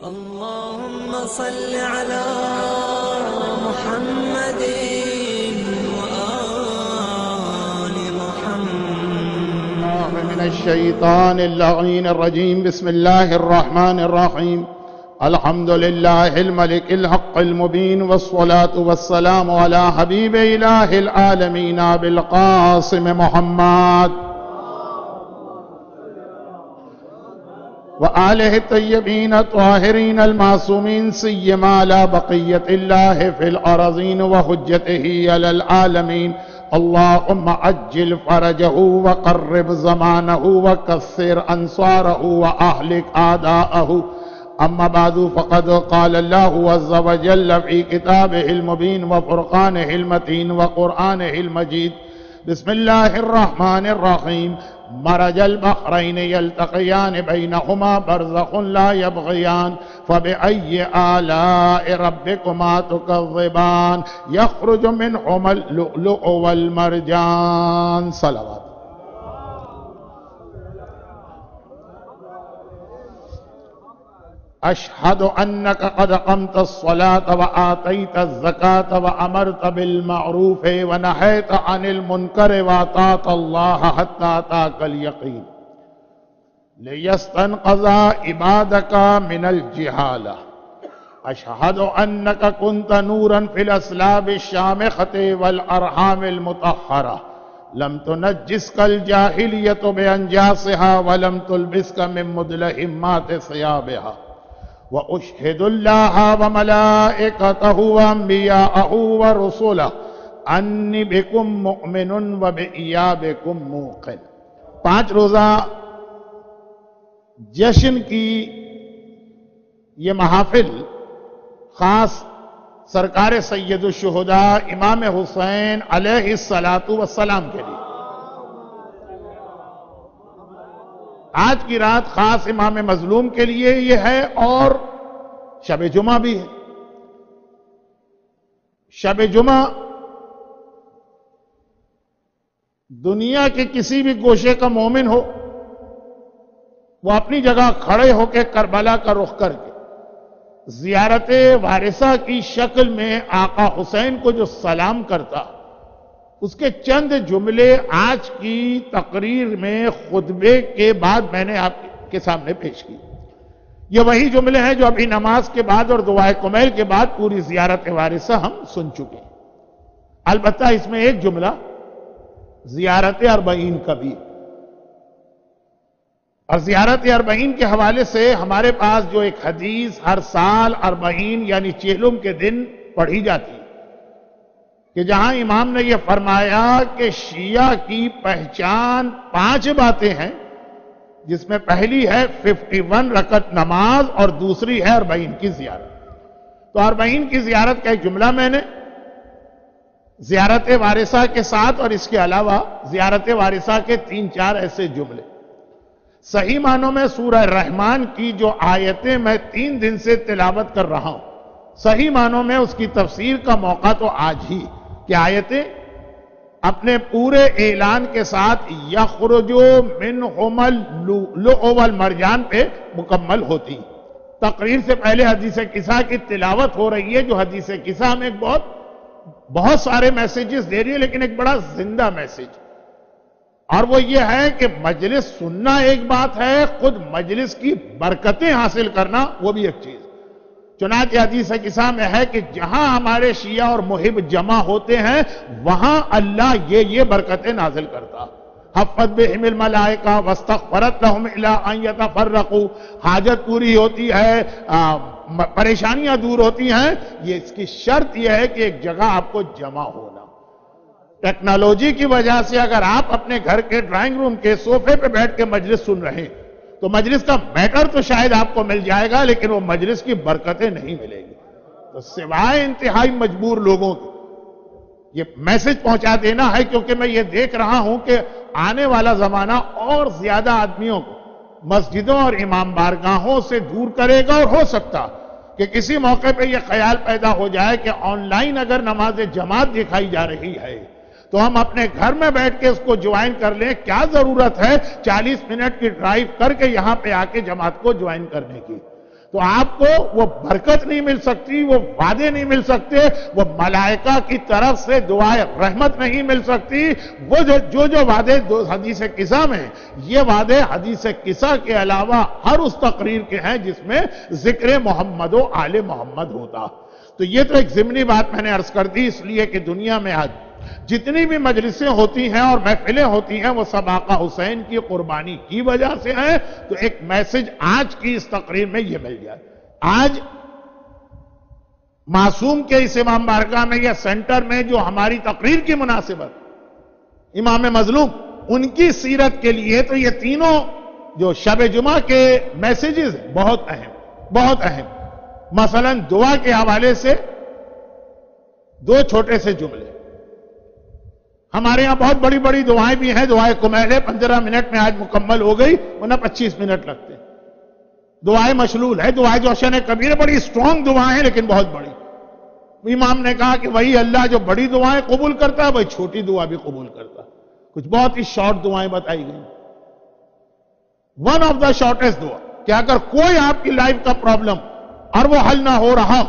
اللهم صل على محمد وآل محمد. من الشيطان اللعين الرجيم. بسم الله الرحمن الرحيم. الحمد لله الملك الحق المبين، والصلاة والسلام على حبيب إله العالمين أبي القاسم محمد وآله الطيبين الطاهرين المعصومين، سيما على بقية الله في الأرضين وحجته على العالمين. اللهم عجل فرجه وقرب زمانه وكثر أنصاره وأهلك أعداءه. أما بعد، فقد قال الله عز وجل في كتابه المبين وفرقانه المتين وقرآنه المجيد: بسم الله الرحمن الرحيم. مرج البحرين يلتقيان بينهما برزخ لا يبغيان فبأي آلاء ربكما تكذبان يخرج منهما اللؤلؤ والمرجان. صلوات. أشهد أنك قد قمت الصلاة وآتيت الزكاة وأمرت بالمعروف ونهيت عن المنكر وأطعت الله حتى أتاك اليقين ليستنقذ عبادك من الجهالة. أشهد أنك كنت نورا في الأسلاب الشامخة والأرحام المطهرة، لم تنجسك الجاهلية بأنجاسها ولم تلبسك من مدلهمات ثيابها. وأشهد الله وملائكته وأنبياءه ورسله أني بكم مؤمن وبإيابكم موقن. 5 روزہ جشن کی یہ محافل خاص سرکار سید الشہداء امام حسین علیہ السلام کے لیے. آج کی رات خاص امام مظلوم کے لیے یہ ہے، اور شب جمعہ بھی ہے. شب جمعہ دنیا کے کسی بھی گوشے کا مومن ہو، وہ اپنی جگہ کھڑے ہو کے کربلا کا رخ کر کے زیارت وارثہ کی شکل میں آقا حسین کو جو سلام کرتا، اس کے چند جملے آج کی تقریر میں خطبے کے بعد میں نے آپ کے سامنے پیش کی. یہ وہی جملے ہیں جو ابھی نماز کے بعد اور دعائے کمیل کے بعد پوری زیارت وارثہ ہم سن چکے ہیں. البتہ اس میں ایک جملہ زیارت اربعین کا بھی ہے، اور زیارت اربعین کے حوالے سے ہمارے پاس جو ایک حدیث ہر سال اربعین یعنی چہلم کے دن پڑھی جاتی ہے، کہ جہاں امام نے یہ فرمایا کہ شیعہ کی پہچان 5 باتیں ہیں، جس میں پہلی ہے 51 رکعت نماز اور دوسری ہے 40 کی زیارت. تو 40 کی زیارت کا ایک جملہ میں نے زیارت وارثہ کے ساتھ، اور اس کے علاوہ زیارت وارثہ کے 3-4 ایسے جملے. صحیح معنوں میں سورہ رحمان کی جو آیتیں میں 3 دن سے تلاوت کر رہا ہوں، صحیح معنوں میں اس کی تفسیر کا موقع تو آج ہی کہ آیتیں اپنے پورے اعلان کے ساتھ یخرج منہما اللؤلؤ والمرجان پہ مکمل ہوتی. تقریر سے پہلے حدیث قصہ کی تلاوت ہو رہی ہے، جو حدیث قصہ ہمیں بہت سارے میسیجز دے رہی ہے، لیکن ایک بڑا زندہ میسیج، اور وہ یہ ہے کہ مجلس سننا ایک بات ہے، خود مجلس کی برکتیں حاصل کرنا وہ بھی ایک چیز. چنانچہ حدیث قصہ میں ہے کہ جہاں ہمارے شیعہ اور محب جمع ہوتے ہیں، وہاں اللہ یہ برکتیں نازل کرتا. حفت بہم الملائکہ واستغفرت لہم الی ان یتفرقوا. حاجت پوری ہوتی ہے، پریشانیاں دور ہوتی ہیں. یہ اس کی شرط یہ ہے کہ ایک جگہ آپ کو جمع ہونا. ٹیکنالوجی کی وجہ سے اگر آپ اپنے گھر کے ڈرائنگ روم کے صوفے پہ بیٹھ کے مجلس سن رہے ہیں، تو مجلس کا میٹر تو شاید آپ کو مل جائے گا، لیکن وہ مجلس کی برکتیں نہیں ملے گی. تو سوائے انتہائی مجبور لوگوں کے یہ میسج پہنچا دینا ہے، کیونکہ میں یہ دیکھ رہا ہوں کہ آنے والا زمانہ اور زیادہ آدمیوں کو مسجدوں اور امام بارگاہوں سے دور کرے گا، اور ہو سکتا کہ کسی موقع پہ یہ خیال پیدا ہو جائے کہ آن لائن اگر نماز جماعت دکھائی جا رہی ہے تو ہم اپنے گھر میں بیٹھ کے اس کو جوائن کر لیں. کیا ضرورت ہے 40 منٹ کی ڈرائیو کر کے یہاں پہ آ کے جماعت کو جوائن کرنے کی؟ تو آپ کو وہ برکت نہیں مل سکتی، وہ وعدے نہیں مل سکتے، وہ ملائکہ کی طرف سے دعائے رحمت نہیں مل سکتی۔ وہ جو وعدے حدیث قصہ میں، یہ وعدے حدیث قصہ کے علاوہ ہر اس تقریر کے ہیں جس میں ذکر محمد و آل محمد ہوتا۔ تو یہ تو ایک ضمنی بات میں نے عرض کر دی، اس لیے کہ دنیا میں آج جتنی بھی مجلسیں ہوتی ہیں اور محفلیں ہوتی ہیں وہ سب آقا حسین کی قربانی کی وجہ سے ہیں۔ تو ایک میسج آج کی اس تقریر میں یہ مل گیا۔ آج معصوم کے اس امام بارگاہ میں یا سینٹر میں جو ہماری تقریر کی مناسبت امام مظلوم ان کی سیرت کے لیے، تو یہ تینوں جو شب جمعہ کے میسیجز بہت اہم۔ مثلا دعا کے حوالے سے دو چھوٹے سے جملے۔ ہمارے ہاں بہت بڑی بڑی دعائیں بھی ہیں، دعائیں کمیل 15 منٹ میں آج مکمل ہو گئی، ورنہ 25 منٹ لگتے۔ دعائیں مشلول ہے، دعائیں جوشن کبیر بڑی سٹرونگ دعائیں ہیں لیکن بہت بڑی۔ امام نے کہا کہ وہی اللہ جو بڑی دعائیں قبول کرتا ہے وہی چھوٹی دعا بھی قبول کرتا ہے۔ کچھ بہت ہی شارٹ دعائیں بتائی گئی۔ ون آف دا شارٹیسٹ دعا کہ اگر کوئی آپ کی لائف کا پرابلم اور وہ حل نہ ہو رہا،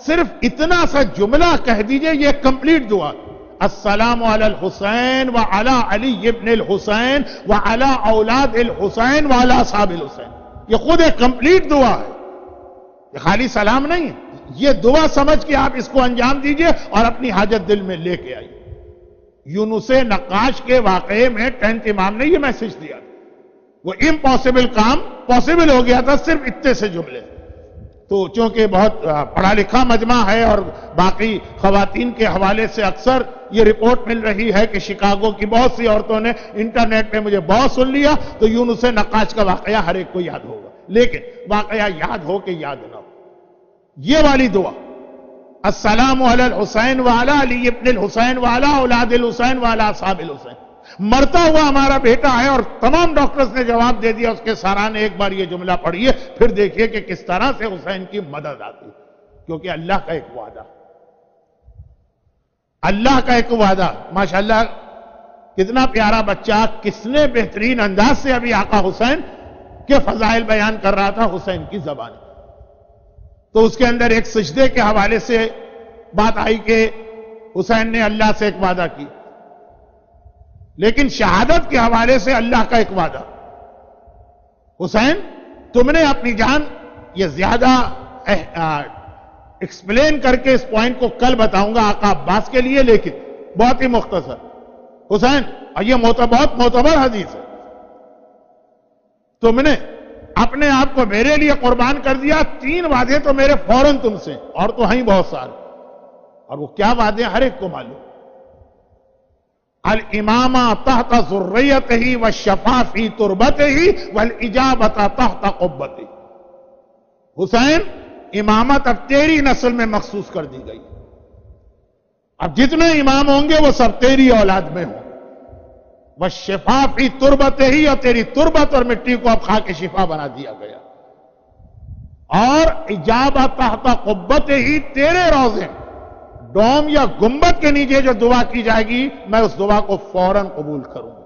صرف اتنا سا جملہ کہہ دیجئے، یہ کمپلیٹ دعا، السلام علی الحسین وعلی علی ابن الحسین وعلی اولاد الحسین وعلی اصحاب الحسین، یہ خود ایک کمپلیٹ دعا ہے، یہ خالی سلام نہیں ہے۔ یہ دعا سمجھ کے آپ اس کو انجام دیجئے اور اپنی حاجت دل میں لے کے آئیے۔ یونس نقاش کے واقعے میں 10th امام نے یہ میسج دیا، وہ امپاسبل کام پاسبل ہو گیا تھا صرف اتنے سے جملے۔ تو چونکہ بہت پڑھا لکھا مجمع ہے اور باقی خواتین کے حوالے سے اکثر یہ رپورٹ مل رہی ہے کہ شکاگو کی بہت سی عورتوں نے انٹرنیٹ پہ مجھے بہت سن لیا، تو یونس نقاش کا واقعہ ہر ایک کو یاد ہوگا، لیکن واقعہ یاد ہو کہ یاد نہ ہو، یہ والی دعا السلام علی الحسین وعلی علی ابن الحسین وعلی اولاد الحسین وعلی اصحاب الحسین، مرتا ہوا ہمارا بیٹا ہے اور تمام ڈاکٹرز نے جواب دے دیا اس کے سرانے ایک بار یہ جملہ پڑھیے، پھر دیکھیے کہ کس طرح سے حسین کی مدد آتی، کیونکہ اللہ کا ایک وعدہ، اللہ کا ایک وعدہ۔ ماشاءاللہ کتنا پیارا بچہ، کس نے بہترین انداز سے ابھی آقا حسین کے فضائل بیان کر رہا تھا حسین کی زبان، تو اس کے اندر ایک سجدے کے حوالے سے بات آئی کہ حسین نے اللہ سے ایک وعدہ کی، لیکن شہادت کے حوالے سے اللہ کا ایک وعدہ، حسین تم نے اپنی جان، یہ زیادہ ایکسپلین کر کے اس پوائنٹ کو کل بتاؤں گا آقا عباس کے لیے، لیکن بہت ہی مختصر، حسین، اور یہ بہت معتبر حدیث ہے، تم نے اپنے آپ کو میرے لیے قربان کر دیا، 3 وعدے تو میرے فوراً تم سے، اور تو ہیں بہت سارے، اور وہ کیا وعدے ہر ایک کو معلوم، الامامہ تحت ذریتہ والشفاء فی تربتہ والاجابۃ تحت قبتہ، حسین امامت اب تیری نسل میں مخصوص کر دی گئی، اب جتنے امام ہوں گے وہ سب تیری اولاد میں ہوں، والشفاء فی تربتہ، اور تیری تربت اور مٹی کو اب خا کے شفا بنا دیا گیا، اور اجابۃ تحت قبتہ، تیرے روضے ڈوم یا گنبد کے نیچے جو دعا کی جائے گی میں اس دعا کو فوراً قبول کروں گا۔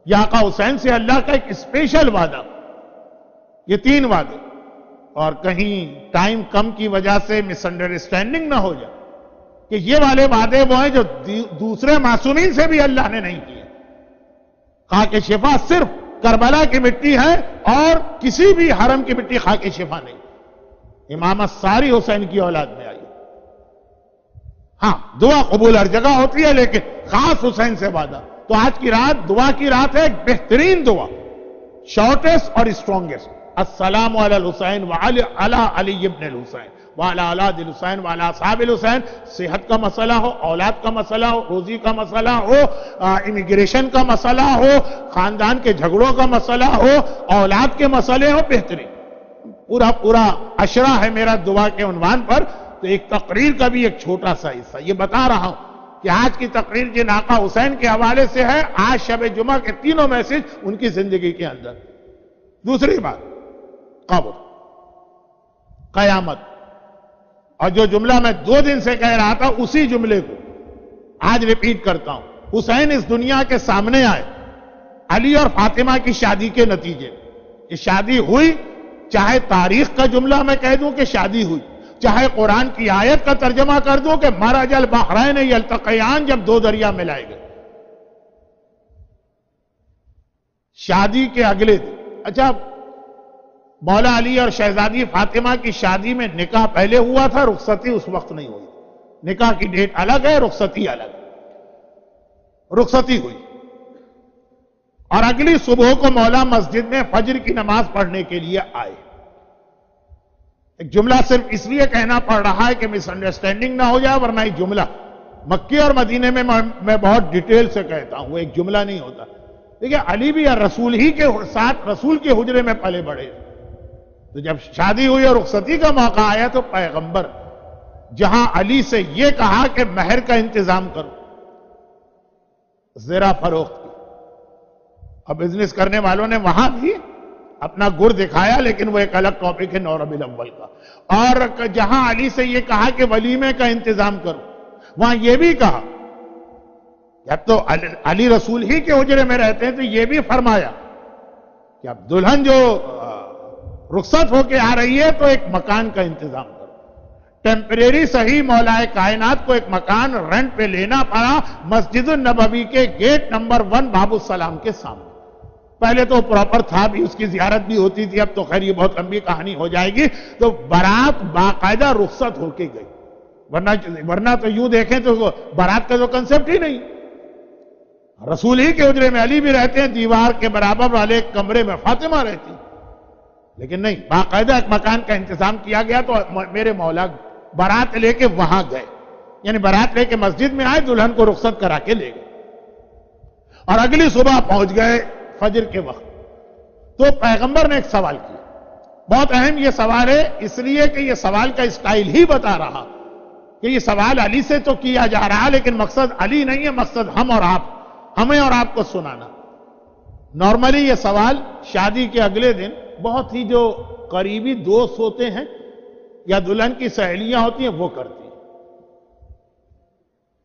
یہ آقا حسین سے اللہ کا ایک اسپیشل وعدہ، یہ 3 وعدے، اور کہیں ٹائم کم کی وجہ سے مس انڈرسٹینڈنگ نہ ہو جائے کہ یہ والے وعدے وہ ہیں جو دوسرے معصومین سے بھی اللہ نے نہیں کیے۔ خاک شفا صرف کربلا کی مٹی ہے اور کسی بھی حرم کی مٹی خاک شفا نہیں، امامت ساری حسین کی اولاد میں آئی۔ ہاں دعا قبول ہر جگہ ہوتی ہے لیکن خاص حسین سے وعدہ، تو آج کی رات دعا کی رات ہے، ایک بہترین دعا، شارٹیسٹ اور اسٹرانگیسٹ، السلام علی الحسین وعلی علی ابن الحسین وعلی اولاد الحسین وعلی اصحاب الحسین۔ صحت کا مسئلہ ہو، اولاد کا مسئلہ ہو، روزی کا مسئلہ ہو، امیگریشن کا مسئلہ ہو، خاندان کے جھگڑوں کا مسئلہ ہو، اولاد کے مسئلے ہو، بہترین پورا عشرہ ہے میرا دعا کے عنوان پر، تو ایک تقریر کا بھی ایک چھوٹا سا حصہ یہ بتا رہا ہوں کہ آج کی تقریر جن آقا حسین کے حوالے سے ہے، آج شب جمعہ کے تینوں میسج ان کی زندگی کے اندر۔ دوسری بات، قبر، قیامت، اور جو جملہ میں 2 دن سے کہہ رہا تھا اسی جملے کو آج ریپیٹ کرتا ہوں، حسین اس دنیا کے سامنے آئے علی اور فاطمہ کی شادی کے نتیجے، یہ شادی ہوئی چاہے تاریخ کا جملہ میں کہہ دوں کہ شادی ہوئی، چاہے قرآن کی آیت کا ترجمہ کر دوں کہ مرج البحرین یلتقیان، جب دو دریا ملائے گئے، شادی کے اگلے دن۔ اچھا، مولا علی اور شہزادی فاطمہ کی شادی میں نکاح پہلے ہوا تھا، رخصتی اس وقت نہیں ہوئی، نکاح کی ڈیٹ الگ ہے، رخصتی الگ ہے۔ رخصتی ہوئی اور اگلی صبح کو مولا مسجد میں فجر کی نماز پڑھنے کے لیے آئے۔ ایک جملہ صرف اس لیے کہنا پڑ رہا ہے کہ مس انڈرسٹینڈنگ نہ ہو جائے، ورنہ ایک جملہ مکے اور مدینے میں میں بہت ڈیٹیل سے کہتا ہوں، وہ ایک جملہ نہیں ہوتا۔ دیکھیں، علی بھی رسول ہی کے ساتھ رسول کے حجرے میں پلے بڑھے، تو جب شادی ہوئی اور رخصتی کا موقع آیا تو پیغمبر جہاں علی سے یہ کہا کہ مہر کا انتظام کرو، زیرہ فروخت کی، اب بزنس کرنے والوں نے وہاں بھی اپنا گر دکھایا، لیکن وہ ایک الگ ٹاپک ہے 9 ربیع الاول کا۔ اور جہاں علی سے یہ کہا کہ ولیمے کا انتظام کرو، وہاں یہ بھی کہا، جب تو علی رسول ہی کے حجرے میں رہتے ہیں تو یہ بھی فرمایا کہ اب دلہن جو رخصت ہو کے آ رہی ہے تو ایک مکان کا انتظام کرو۔ ٹیمپریری صحیح مولا کائنات کو ایک مکان رینٹ پہ لینا پڑا مسجد النبوی کے گیٹ نمبر 1 باب السلام کے سامنے۔ پہلے تو پراپر تھا بھی، اس کی زیارت بھی ہوتی تھی، اب تو خیر یہ بہت لمبی کہانی ہو جائے گی۔ تو بارات باقاعدہ رخصت ہو کے گئی، ورنہ تو یوں دیکھیں تو بارات کا تو کنسپٹ ہی نہیں۔ رسول ہی کے حجرے میں علی بھی رہتے ہیں، دیوار کے برابر والے کمرے میں فاطمہ رہتی، لیکن نہیں، باقاعدہ ایک مکان کا انتظام کیا گیا۔ تو میرے مولا بارات لے کے وہاں گئے، یعنی بارات لے کے مسجد میں آئے، دلہن کو رخصت کرا کے لے گئے اور اگلی صبح پہنچ گئے فجر کے وقت۔ تو پیغمبر نے ایک سوال کیا، بہت اہم یہ سوال ہے، اس لیے کہ یہ سوال کا اسٹائل ہی بتا رہا کہ یہ سوال علی سے تو کیا جا رہا، لیکن مقصد علی نہیں ہے، مقصد ہمیں اور آپ کو سنانا۔ نارملی یہ سوال شادی کے اگلے دن بہت ہی جو قریبی دوست ہوتے ہیں یا دلہن کی سہیلیاں ہوتی ہیں وہ کرتی ہیں،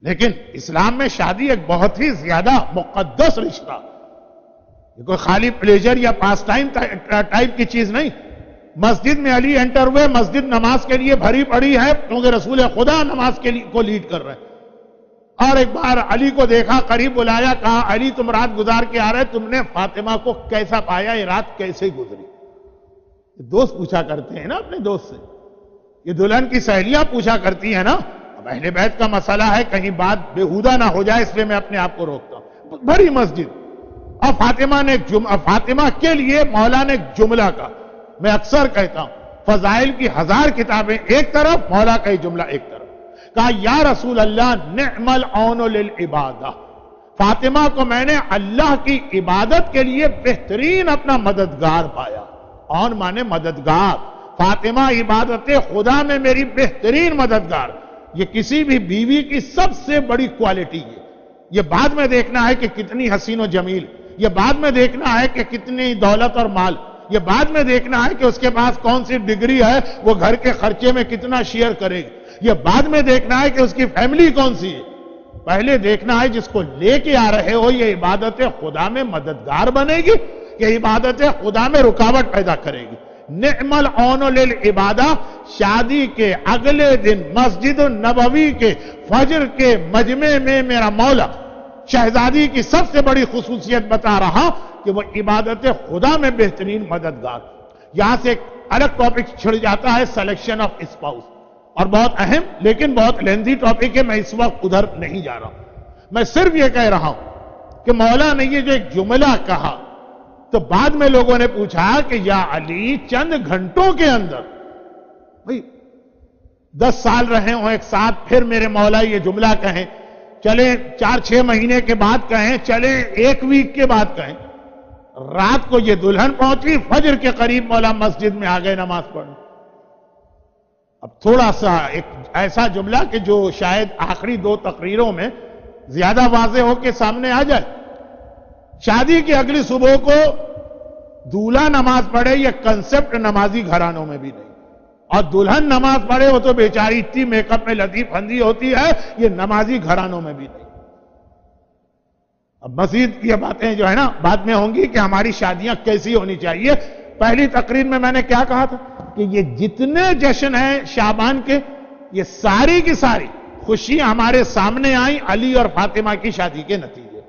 لیکن اسلام میں شادی ایک بہت ہی زیادہ مقدس رشتہ، یہ کوئی خالی پلیجر یا پاس ٹائم ٹائپ کی چیز نہیں۔ مسجد میں علی انٹر ہوئے، مسجد نماز کے لیے بھری پڑی ہے کیونکہ رسول خدا نماز کے لیے کو لیڈ کر رہے ہیں، اور ایک بار علی کو دیکھا، قریب بلایا، کہا علی تم رات گزار کے آ رہے، تم نے فاطمہ کو کیسا پایا، یہ رات کیسے گزری؟ دوست پوچھا کرتے ہیں نا اپنے دوست سے، یہ دلہن کی سہیلیاں پوچھا کرتی ہیں نا۔ اب اہل بیت کا مسئلہ ہے، کہیں بات بےہودہ نہ ہو جائے، اس لیے میں اپنے آپ کو روکتا ہوں۔ بڑی مسجد، اور فاطمہ کے لیے مولا نے ایک جملہ کہا، میں اکثر کہتا ہوں فضائل کی 1000 کتابیں ایک طرف، مولا کا یہ جملہ ایک طرف، کہا یا رسول اللہ نعم العون للعبادہ، فاطمہ کو میں نے اللہ کی عبادت کے لیے بہترین اپنا مددگار پایا۔ عون مانے مددگار، فاطمہ عبادت خدا میں میری بہترین مددگار۔ یہ کسی بھی بیوی کی سب سے بڑی کوالٹی ہے۔ یہ بعد میں دیکھنا ہے کہ کتنی حسین و جمیل، یہ بعد میں دیکھنا ہے کہ کتنی دولت اور مال، یہ بعد میں دیکھنا ہے کہ اس کے پاس کون سی ڈگری ہے، وہ گھر کے خرچے میں کتنا شیئر کرے گی، یہ بعد میں دیکھنا ہے کہ اس کی فیملی کون سی ہے۔ پہلے دیکھنا ہے جس کو لے کے آ رہے ہو یہ عبادت خدا میں مددگار بنے گی کہ عبادت خدا میں رکاوٹ پیدا کرے گی۔ نعم العون للعبادہ، شادی کے اگلے دن مسجد النبوی کے فجر کے مجمع میں میرا مولا شہزادی کی سب سے بڑی خصوصیت بتا رہا کہ وہ عبادت خدا میں بہترین مددگار۔ یہاں سے ایک الگ ٹاپک چھڑ جاتا ہے، سلیکشن آف اسپاؤس، اور بہت اہم لیکن بہت لینزی ٹاپک ہے، میں اس وقت ادھر نہیں جا رہا ہوں۔ میں صرف یہ کہہ رہا ہوں کہ مولا نے یہ جو ایک جملہ کہا تو بعد میں لوگوں نے پوچھا کہ یا علی چند گھنٹوں کے اندر، بھئی 10 سال رہے ہوں ایک ساتھ، پھر میرے مولا یہ جملہ کہیں، چلیں 4-6 مہینے کے بعد کہیں، چلیں 1 ویک کے بعد کہیں، رات کو یہ دلہن پہنچی، فجر کے قریب مولا مسجد میں آ گئے نماز پڑھنے۔ اب تھوڑا سا ایک ایسا جملہ کہ جو شاید آخری 2 تقریروں میں زیادہ واضح ہو کے سامنے آ جائے، شادی کی اگلی صبح کو دولہا نماز پڑھے، یہ کنسپٹ نمازی گھرانوں میں بھی نہیں، اور دلہن نماز پڑھے وہ تو بیچاری اتنی میک اپ میں لطیف اندھی ہوتی ہے، یہ نمازی گھرانوں میں بھی نہیں۔ اب مزید یہ باتیں جو ہے نا بعد میں ہوں گی کہ ہماری شادیاں کیسی ہونی چاہیے، پہلی تقریر میں نے کیا کہا تھا کہ یہ جتنے جشن ہیں شعبان کے، یہ ساری کی ساری خوشیاں ہمارے سامنے آئیں علی اور فاطمہ کی شادی کے نتیجے،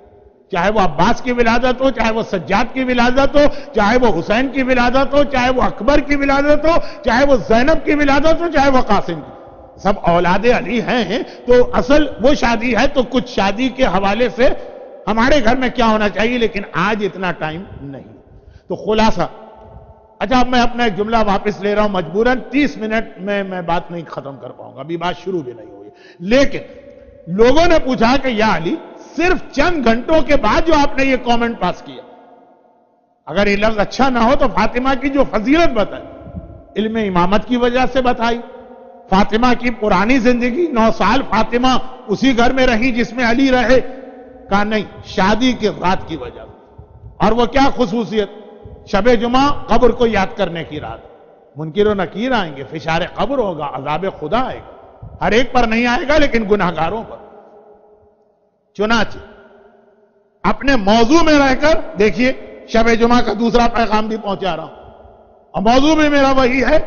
چاہے وہ عباس کی ولادت ہو، چاہے وہ سجاد کی ولادت ہو، چاہے وہ حسین کی ولادت ہو، چاہے وہ اکبر کی ولادت ہو، چاہے وہ زینب کی ولادت ہو، چاہے وہ قاسم کی، سب اولاد علی ہیں۔ تو اصل وہ شادی ہے، تو کچھ شادی کے حوالے سے ہمارے گھر میں کیا ہونا چاہیے، لیکن آج اتنا ٹائم نہیں۔ تو خلاصہ، اچھا اب میں اپنا ایک جملہ واپس لے رہا ہوں، مجبوراً 30 منٹ میں بات نہیں ختم کر پاؤں گا، ابھی بات شروع بھی نہیں ہوئی، لیکن لوگوں نے پوچھا کہ یا علی صرف چند گھنٹوں کے بعد جو آپ نے یہ کامنٹ پاس کیا، اگر یہ لفظ اچھا نہ ہو تو فاطمہ کی جو فضیلت بتائی، علم امامت کی وجہ سے بتائی، فاطمہ کی پرانی زندگی، 9 سال فاطمہ اسی گھر میں رہی جس میں علی رہے، کہا نہیں، شادی کی رات کی وجہ سے۔ اور وہ کیا خصوصیت؟ شب جمعہ قبر کو یاد کرنے کی رات، منکر و نکیر آئیں گے، فشار قبر ہوگا، عذاب خدا آئے گا، ہر ایک پر نہیں آئے گا لیکن گناہگاروں پر۔ چنانچہ اپنے موضوع میں رہ کر دیکھیے، شب جمعہ کا دوسرا پیغام بھی پہنچا رہا ہوں، اور موضوع بھی میرا وہی ہے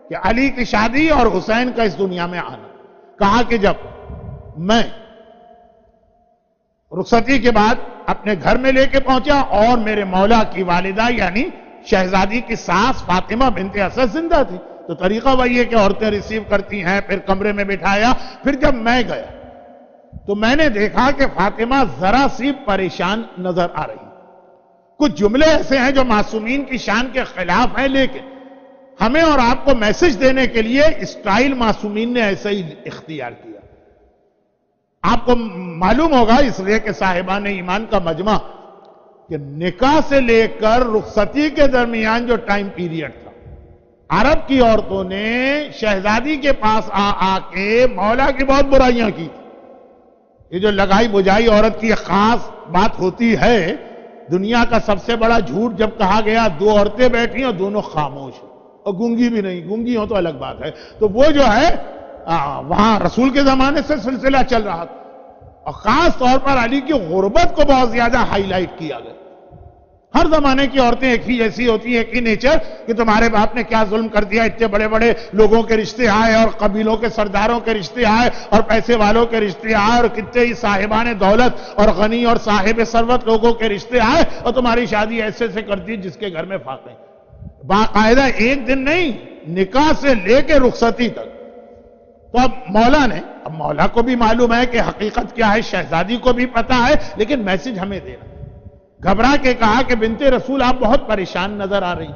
کہ علی کی شادی اور حسین کا اس دنیا میں آنا۔ کہا کہ جب میں رخصتی کے بعد اپنے گھر میں لے کے پہنچا اور میرے مولا کی والدہ یعنی شہزادی کی ساس فاطمہ بنت اسد زندہ تھی، تو طریقہ وہی ہے کہ عورتیں ریسیو کرتی ہیں، پھر کمرے میں بٹھایا، پھر جب میں گیا تو میں نے دیکھا کہ فاطمہ ذرا سی پریشان نظر آ رہی۔ کچھ جملے ایسے ہیں جو معصومین کی شان کے خلاف ہیں، لیکن ہمیں اور آپ کو میسج دینے کے لیے اسٹائل معصومین نے ایسے ہی اختیار کیا۔ آپ کو معلوم ہوگا اس لیے کہ صاحبان ایمان کا مجمع کہ نکاح سے لے کر رخصتی کے درمیان جو ٹائم پیریڈ تھا، عرب کی عورتوں نے شہزادی کے پاس آ کے مولا کی بہت برائیاں کی۔ یہ جو لگائی بجائی عورت کی خاص بات ہوتی ہے، دنیا کا سب سے بڑا جھوٹ جب کہا گیا 2 عورتیں بیٹھی اور دونوں خاموش ہیں، اور گونگی بھی نہیں، گونگی ہو تو الگ بات ہے، تو وہ جو ہے وہاں رسول کے زمانے سے سلسلہ چل رہا تھا، اور خاص طور پر علی کی غربت کو بہت زیادہ ہائی لائٹ کیا گیا۔ ہر زمانے کی عورتیں ایک ہی جیسی ہوتی ہیں، ایک ہی نیچر، کہ تمہارے باپ نے کیا ظلم کر دیا، اتنے بڑے بڑے لوگوں کے رشتے آئے اور قبیلوں کے سرداروں کے رشتے آئے اور پیسے والوں کے رشتے آئے اور کتنے ہی صاحبان دولت اور غنی اور صاحب ثروت لوگوں کے رشتے آئے، اور تمہاری شادی ایسے سے کرتی جس کے گھر میں فاقے۔ باقاعدہ ایک دن نہیں، نکاح سے لے کے رخصتی تک۔ تو اب مولا کو بھی معلوم ہے کہ حقیقت کیا ہے، شہزادی کو بھی پتا ہے، لیکن میسج ہمیں دینا۔ گھبرا کے کہا کہ بنت رسول آپ بہت پریشان نظر آ رہی،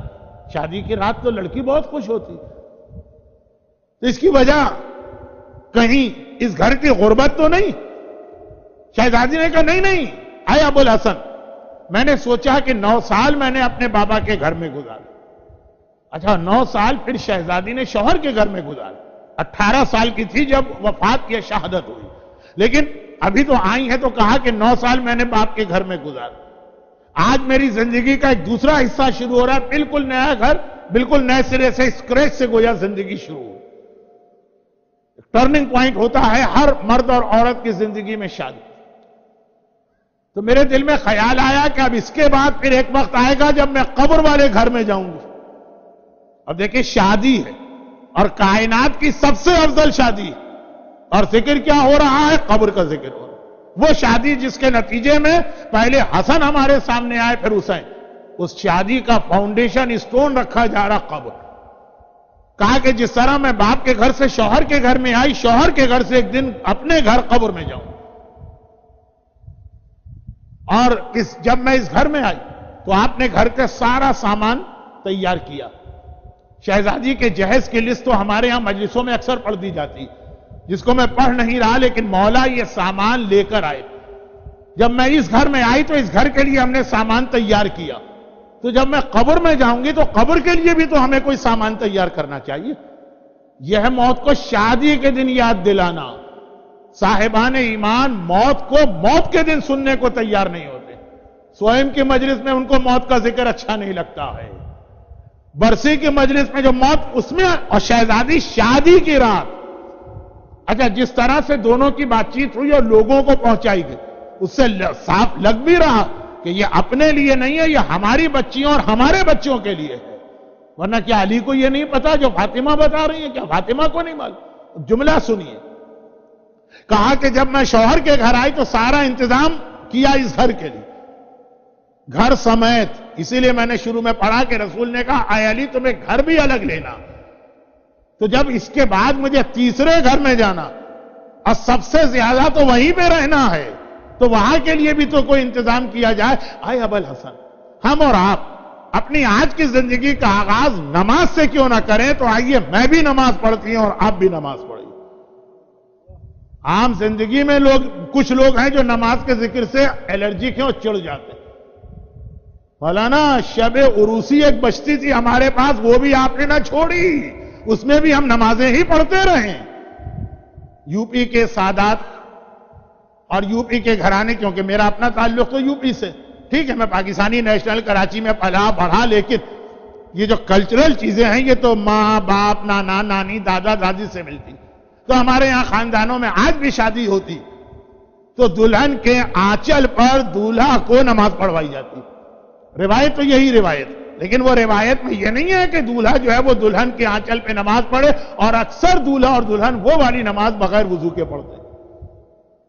شادی کی رات تو لڑکی بہت خوش ہوتی، تو اس کی وجہ کہیں اس گھر کی غربت تو نہیں؟ شہزادی نے کہا نہیں اے ابو الحسن، میں نے سوچا کہ 9 سال میں نے اپنے بابا کے گھر میں گزارے۔ اچھا 9 سال پھر شہزادی نے شوہر کے گھر میں گزارے، 18 سال کی تھی جب وفات یا شہادت ہوئی، لیکن ابھی تو آئی ہے تو کہا کہ 9 سال میں نے باپ کے گھر میں گزارے۔ آج میری زندگی کا ایک دوسرا حصہ شروع ہو رہا ہے، بالکل نیا گھر، بالکل نئے سرے سے، اسکریچ سے گویا زندگی شروع ہو۔ ٹرننگ پوائنٹ ہوتا ہے ہر مرد اور عورت کی زندگی میں شادی۔ تو میرے دل میں خیال آیا کہ اب اس کے بعد پھر ایک وقت آئے گا جب میں قبر والے گھر میں جاؤں گی۔ اب دیکھیں شادی ہے اور کائنات کی سب سے افضل شادی ہے، اور ذکر کیا ہو رہا ہے؟ قبر کا ذکر ہو رہا ہے۔ وہ شادی جس کے نتیجے میں پہلے حسن ہمارے سامنے آئے پھر حسین، اس شادی کا فاؤنڈیشن اسٹون رکھا جا رہا قبر۔ کہا کہ جس طرح میں باپ کے گھر سے شوہر کے گھر میں آئی، شوہر کے گھر سے ایک دن اپنے گھر قبر میں جاؤں، اور جب میں اس گھر میں آئی تو آپ نے گھر کا سارا سامان تیار کیا۔ شہزادی کے جہیز کی لسٹ تو ہمارے ہاں مجلسوں میں اکثر پڑھ دی جاتی، جس کو میں پڑھ نہیں رہا، لیکن مولا یہ سامان لے کر آئے۔ جب میں اس گھر میں آئی تو اس گھر کے لیے ہم نے سامان تیار کیا، تو جب میں قبر میں جاؤں گی تو قبر کے لیے بھی تو ہمیں کوئی سامان تیار کرنا چاہیے۔ یہ ہے موت کو شادی کے دن یاد دلانا۔ صاحبان ایمان موت کو موت کے دن سننے کو تیار نہیں ہوتے۔ سوئم کی مجلس میں ان کو موت کا ذکر اچھا نہیں لگتا ہے، برسی کی مجلس میں جو موت اس میں، اور شہزادی شادی کی رات۔ اچھا جس طرح سے دونوں کی بات چیت ہوئی اور لوگوں کو پہنچائی گئی، اس سے صاف لگ بھی رہا کہ یہ اپنے لیے نہیں ہے، یہ ہماری بچیوں اور ہمارے بچوں کے لیے ہے۔ ورنہ کیا علی کو یہ نہیں پتا جو فاطمہ بتا رہی ہیں؟ کیا فاطمہ کو نہیں معلوم؟ جملہ سنیے، کہا کہ جب میں شوہر کے گھر آئی تو سارا انتظام کیا اس گھر کے لیے، گھر سمیت۔ اسی لیے میں نے شروع میں پڑھا کہ رسول نے کہا اے علی تمہیں گھر بھی الگ لینا، تو جب اس کے بعد مجھے تیسرے گھر میں جانا اور سب سے زیادہ تو وہیں پہ رہنا ہے، تو وہاں کے لیے بھی تو کوئی انتظام کیا جائے۔ اے ابو الحسن، ہم اور آپ اپنی آج کی زندگی کا آغاز نماز سے کیوں نہ کریں؟ تو آئیے میں بھی نماز پڑھتی ہوں اور آپ بھی نماز پڑھیے۔ عام زندگی میں کچھ لوگ ہیں جو نماز کے ذکر سے الرجی کیوں چڑھ جاتے ہیں۔ مولانا شب عروسی ایک بچتی تھی ہمارے پاس، وہ بھی آپ نے نہ چھوڑی، اس میں بھی ہم نمازیں ہی پڑھتے رہے۔ یو پی کے سادات اور یو پی کے گھرانے، کیونکہ میرا اپنا تعلق تو یو پی سے، ٹھیک ہے میں پاکستانی نیشنل کراچی میں پلا بڑھا، لیکن یہ جو کلچرل چیزیں ہیں یہ تو ماں باپ نانا نانی دادا دادی سے ملتی۔ تو ہمارے یہاں خاندانوں میں آج بھی شادی ہوتی تو دلہن کے آنچل پر دولہا کو نماز پڑھوائی جاتی، روایت تو یہی روایت، لیکن وہ روایت میں یہ نہیں ہے کہ دولہا جو ہے وہ دلہن کے آنچل پہ نماز پڑھے، اور اکثر دولہا اور دلہن وہ والی نماز بغیر وضو کے پڑھتے ہیں۔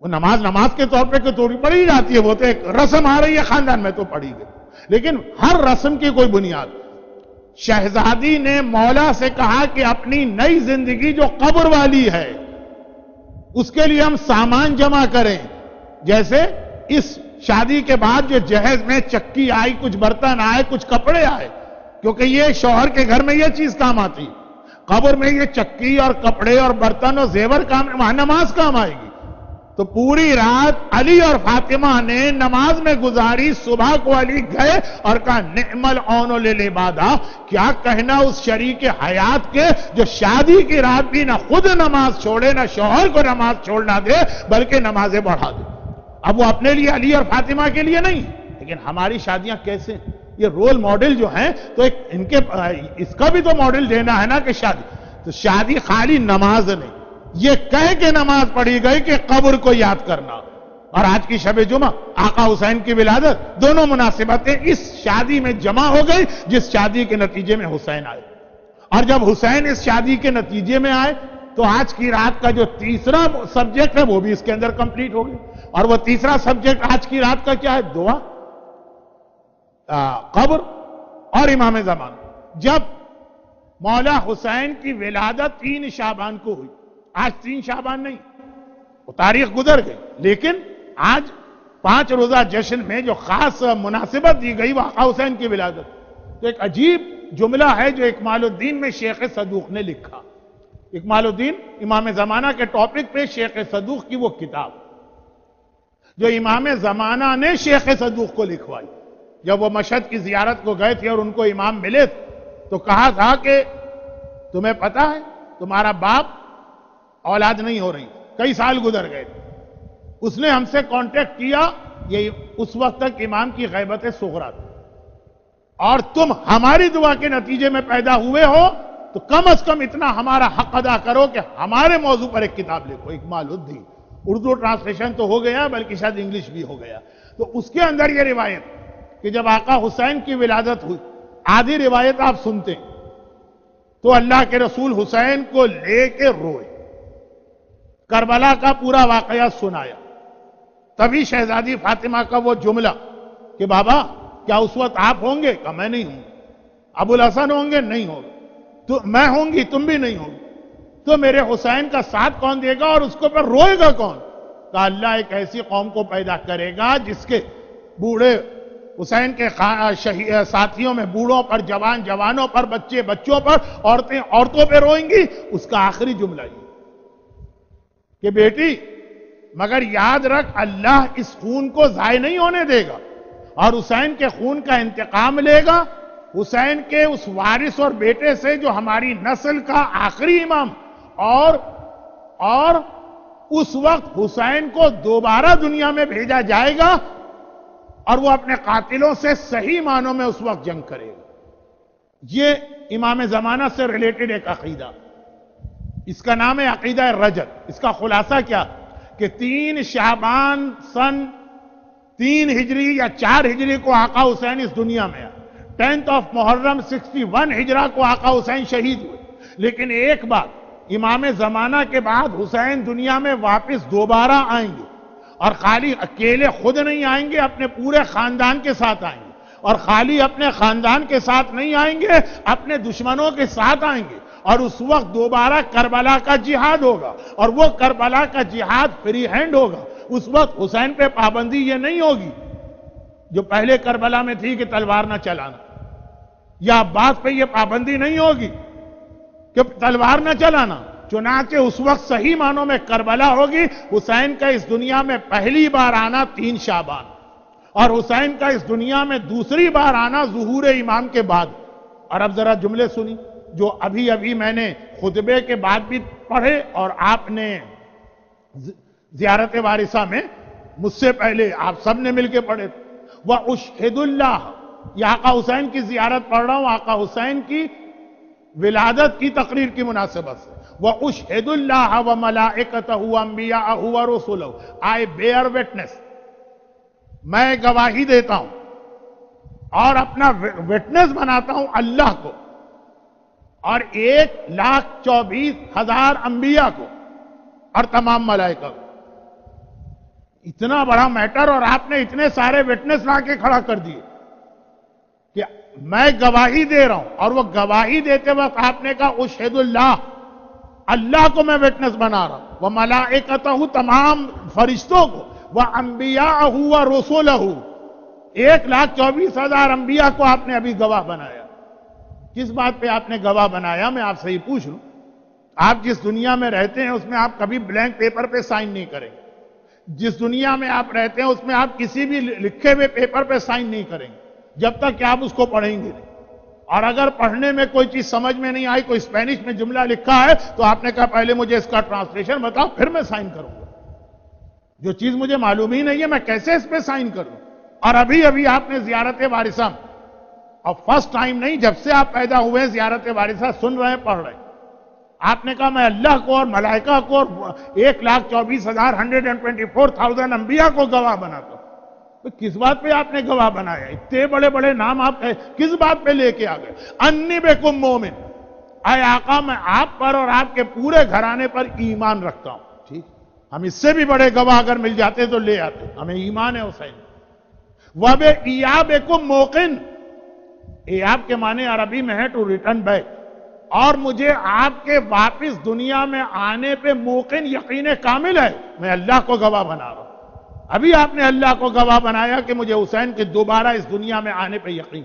وہ نماز کے طور پہ پڑھی جاتی ہے، وہ تو ایک رسم آ رہی ہے خاندان میں تو پڑھی گئی، لیکن ہر رسم کی کوئی بنیاد۔ شہزادی نے مولا سے کہا کہ اپنی نئی زندگی جو قبر والی ہے اس کے لیے ہم سامان جمع کریں، جیسے اس شادی کے بعد جو جہیز میں چکی آئی، کچھ برتن آئے، کچھ کپڑے آئے، کیونکہ یہ شوہر کے گھر میں یہ چیز کام آتی، قبر میں یہ چکی اور کپڑے اور برتن اور زیور کام، وہاں نماز کام آئے گی۔ تو پوری رات علی اور فاطمہ نے نماز میں گزاری، صبح کو علی گئے اور کہا نعم العون للعبادہ، کیا کہنا اس شریک حیات کے جو شادی کی رات بھی نہ خود نماز چھوڑے نہ شوہر کو نماز چھوڑنا دے بلکہ نمازیں بڑھا دے۔ اب وہ اپنے لیے علی اور فاطمہ کے لیے نہیں، لیکن ہماری شادیاں کیسے ہیں؟ یہ رول ماڈل جو ہیں تو ایک ان کے اس کا بھی تو ماڈل دینا ہے نا کہ شادی خالی نماز نہیں، یہ کہہ کے نماز پڑھی گئی کہ قبر کو یاد کرنا۔ اور آج کی شب جمعہ آقا حسین کی ولادت، دونوں مناسبتیں اس شادی میں جمع ہو گئی جس شادی کے نتیجے میں حسین آئے، اور جب حسین اس شادی کے نتیجے میں آئے تو آج کی رات کا جو تیسرا سبجیکٹ ہے وہ بھی اس کے اندر کمپلیٹ ہو گئی، اور وہ تیسرا سبجیکٹ آج کی رات کا کیا ہے؟ دعا، قبر اور امام زمان۔ جب مولا حسین کی ولادت 3 شعبان کو ہوئی، آج 3 شعبان نہیں، وہ تاریخ گزر گئی، لیکن آج 5 روزہ جشن میں جو خاص مناسبت دی گئی وہ آقا حسین کی ولادت۔ تو ایک عجیب جملہ ہے جو اکمال الدین میں شیخ صدوق نے لکھا۔ اکمال الدین امام زمانہ کے ٹاپک پہ شیخ صدوق کی وہ کتاب جو امام زمانہ نے شیخ صدوق کو لکھوائی۔ جب وہ مشہد کی زیارت کو گئے تھے اور ان کو امام ملے تو کہا تھا کہ تمہیں پتا ہے تمہارا باپ اولاد نہیں ہو رہی، کئی سال گزر گئے تھے، اس نے ہم سے کانٹیکٹ کیا، یہ اس وقت تک امام کی غیبت صغریٰ تھی، اور تم ہماری دعا کے نتیجے میں پیدا ہوئے ہو تو کم از کم اتنا ہمارا حق ادا کرو کہ ہمارے موضوع پر ایک کتاب لکھو۔ اکمال الدین اردو ٹرانسلیشن تو ہو گیا بلکہ شاید انگلش بھی ہو گیا۔ تو اس کے اندر یہ روایت کہ جب آقا حسین کی ولادت ہوئی، آدھی روایت آپ سنتے ہیں تو اللہ کے رسول حسین کو لے کے روئے، کربلا کا پورا واقعہ سنایا، تبھی شہزادی فاطمہ کا وہ جملہ کہ بابا کیا اس وقت آپ ہوں گے؟ کہا میں نہیں ہوں۔ ابو الحسن ہوں گے؟ نہیں ہوں گے۔ تو میں ہوں گی، تم بھی نہیں ہوں گے، تو میرے حسین کا ساتھ کون دے گا اور اس کو پھر روئے گا کون؟ کہا اللہ ایک ایسی قوم کو پیدا کرے گا جس کے بوڑھے حسین کے ساتھیوں میں بوڑھوں پر، جوان جوانوں پر، بچے بچوں پر، عورتیں عورتوں پہ روئیں گی۔ اس کا آخری جملہ یہ کہ بیٹی مگر یاد رکھ اللہ اس خون کو ضائع نہیں ہونے دے گا اور حسین کے خون کا انتقام لے گا، حسین کے اس وارث اور بیٹے سے جو ہماری نسل کا آخری امام، اور اس وقت حسین کو دوبارہ دنیا میں بھیجا جائے گا اور وہ اپنے قاتلوں سے صحیح معنوں میں اس وقت جنگ کرے گا۔ یہ امام زمانہ سے ریلیٹڈ ایک عقیدہ، اس کا نام ہے عقیدہ رجت۔ اس کا خلاصہ کیا کہ 3 شعبان سن 3 ہجری یا 4 ہجری کو آقا حسین اس دنیا میں آئے. 10th of محرم 61 ہجرہ کو آقا حسین شہید ہوئے. لیکن ایک بات، امام زمانہ کے بعد حسین دنیا میں واپس دوبارہ آئیں گے، اور خالی اکیلے خود نہیں آئیں گے، اپنے پورے خاندان کے ساتھ آئیں گے. اور خالی اپنے خاندان کے ساتھ نہیں آئیں گے، اپنے دشمنوں کے ساتھ آئیں گے. اور اس وقت دوبارہ کربلا کا جہاد ہوگا، اور وہ کربلا کا جہاد فری ہینڈ ہوگا. اس وقت حسین پہ پابندی یہ نہیں ہوگی جو پہلے کربلا میں تھی کہ تلوار نہ چلانا، یا عباس پہ یہ پابندی نہیں ہوگی کہ تلوار نہ چلانا. چنانچہ اس وقت صحیح معنوں میں کربلا ہوگی. حسین کا اس دنیا میں پہلی بار آنا 3 شعبان، اور حسین کا اس دنیا میں دوسری بار آنا ظہور امام کے بعد. اور اب ذرا جملے سنی جو ابھی میں نے خطبے کے بعد بھی پڑھے، اور آپ نے زیارت وارثہ میں مجھ سے پہلے آپ سب نے مل کے پڑھے. وَأُشْهِدُ اللَّهَ، یہ آقا حسین کی زیارت پڑھ رہا ہوں آقا حسین کی ولادت کی تقریر کی مناسبت سے. وَأُشْهِدُ اللَّهَ وَمَلَائِكَتَهُ وَأَنْبِيَاءَهُ وَرُسُلَهُ، I bear witness، میں گواہی دیتا ہوں اور اپنا وٹنس بناتا ہوں اللہ کو، اور 1,24,000 انبیاء کو، اور تمام ملائکہ کو. اتنا بڑا میٹر، اور آپ نے اتنے سارے وٹنس لا کے کھڑا کر دیے کہ میں گواہی دے رہا ہوں. اور وہ گواہی دیتے وقت آپ نے کہا اشہد اللہ، اللہ کو میں وٹنس بنا رہا ہوں. وہ ملائکتہ، تمام فرشتوں کو، وہ انبیاءہ و رسولہ، 1,24,000 انبیاء کو آپ نے ابھی گواہ بنایا. کس بات پہ آپ نے گواہ بنایا؟ میں آپ سے ہی پوچھ لوں. آپ جس دنیا میں رہتے ہیں اس میں آپ کبھی بلینک پیپر پہ سائن نہیں کریں گے. جس دنیا میں آپ رہتے ہیں اس میں آپ کسی بھی لکھے ہوئے پیپر پہ سائن نہیں کریں گے جب تک کہ آپ اس کو پڑھیں گے نہیں. اور اگر پڑھنے میں کوئی چیز سمجھ میں نہیں آئی، کوئی اسپینش میں جملہ لکھا ہے تو آپ نے کہا پہلے مجھے اس کا ٹرانسلیشن بتاؤ پھر میں سائن کروں گا. جو چیز مجھے معلوم ہی نہیں ہے میں کیسے اس پہ سائن کروں؟ اور ابھی آپ نے زیارت وارثہ، اور فرسٹ ٹائم نہیں، جب سے آپ پیدا ہوئے ہیں زیارت وارثہ سن رہے ہیں، پڑھ رہے ہیں. آپ نے کہا میں اللہ کو اور ملائکہ کو اور 1,24,124,000 انبیاء کو گواہ بناتا ہوں. تو کس بات پہ آپ نے گواہ بنایا؟ اتنے بڑے بڑے نام آپ کس بات پہ لے کے آ گئے؟ انی بکم مومن، اے آقا میں آپ پر اور آپ کے پورے گھرانے پر ایمان رکھتا ہوں. ٹھیک، ہم اس سے بھی بڑے گواہ اگر مل جاتے تو لے آتے، ہمیں ایمان ہے حسین. وَبِإِيَابِكُمْ مُوقِنٌ، ایاب کے معنی عربی میں ہے ٹو ریٹرن بیک، اور مجھے آپ کے واپس دنیا میں آنے پہ موقن یقین کامل ہے. میں اللہ کو گواہ بنا رہا ہوں. ابھی آپ نے اللہ کو گواہ بنایا کہ مجھے حسین کے دوبارہ اس دنیا میں آنے پہ یقین.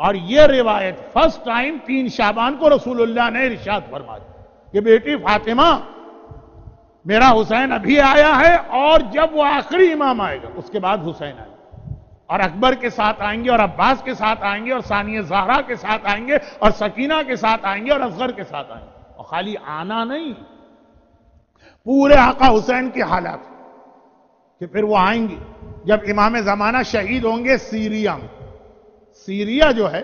اور یہ روایت فرسٹ ٹائم 3 شعبان کو رسول اللہ نے ارشاد فرمایا کہ بیٹی فاطمہ، میرا حسین ابھی آیا ہے، اور جب وہ آخری امام آئے گا اس کے بعد حسین آئے گا، اور اکبر کے ساتھ آئیں گے، اور عباس کے ساتھ آئیں گے، اور ثانیہ زہرا کے ساتھ آئیں گے، اور سکینہ کے ساتھ آئیں گے، اور اصغر کے ساتھ آئیں گے. اور خالی آنا نہیں، پورے آقا حسین کی حالات کہ پھر وہ آئیں گے جب امام زمانہ شہید ہوں گے سیریا میں. سیریا جو ہے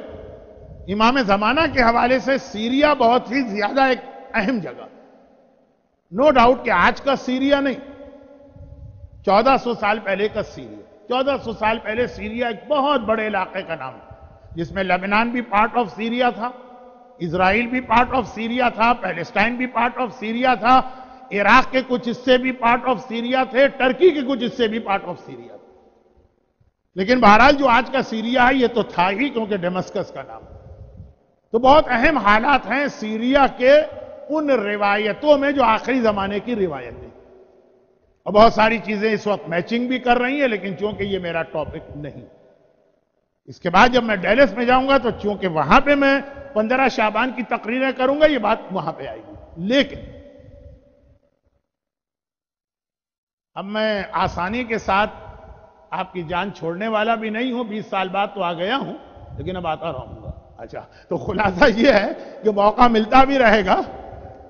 امام زمانہ کے حوالے سے سیریا بہت ہی زیادہ ایک اہم جگہ. نو ڈاؤٹ کہ آج کا سیریا نہیں، 1400 سال پہلے کا سیریا. 1400 سال پہلے سیریا ایک بہت بڑے علاقے کا نام ہے، جس میں لبنان بھی پارٹ آف سیریا تھا، اسرائیل بھی پارٹ آف سیریا تھا، پیلسٹائن بھی پارٹ آف سیریا تھا، عراق کے کچھ حصے بھی پارٹ آف سیریا تھے، ٹرکی کے کچھ حصے بھی پارٹ آف سیریا تھے. لیکن بہرحال جو آج کا سیریا ہے یہ تو تھا ہی، کیونکہ ڈیمسکس کا نام ہے. تو بہت اہم حالات ہیں سیریا کے ان روایتوں میں جو آخری زمانے کی روایتیں، اور بہت ساری چیزیں اس وقت میچنگ بھی کر رہی ہیں، لیکن چونکہ یہ میرا ٹاپک نہیں. اس کے بعد جب میں ڈیلس میں جاؤں گا تو چونکہ وہاں پہ میں 15 شعبان کی تقریریں کروں گا، یہ بات وہاں پہ آئے گی. لیکن اب میں آسانی کے ساتھ آپ کی جان چھوڑنے والا بھی نہیں ہوں، 20 سال بعد تو آ گیا ہوں، لیکن اب آتا رہوں گا. اچھا، تو خلاصہ یہ ہے کہ موقع ملتا بھی رہے گا.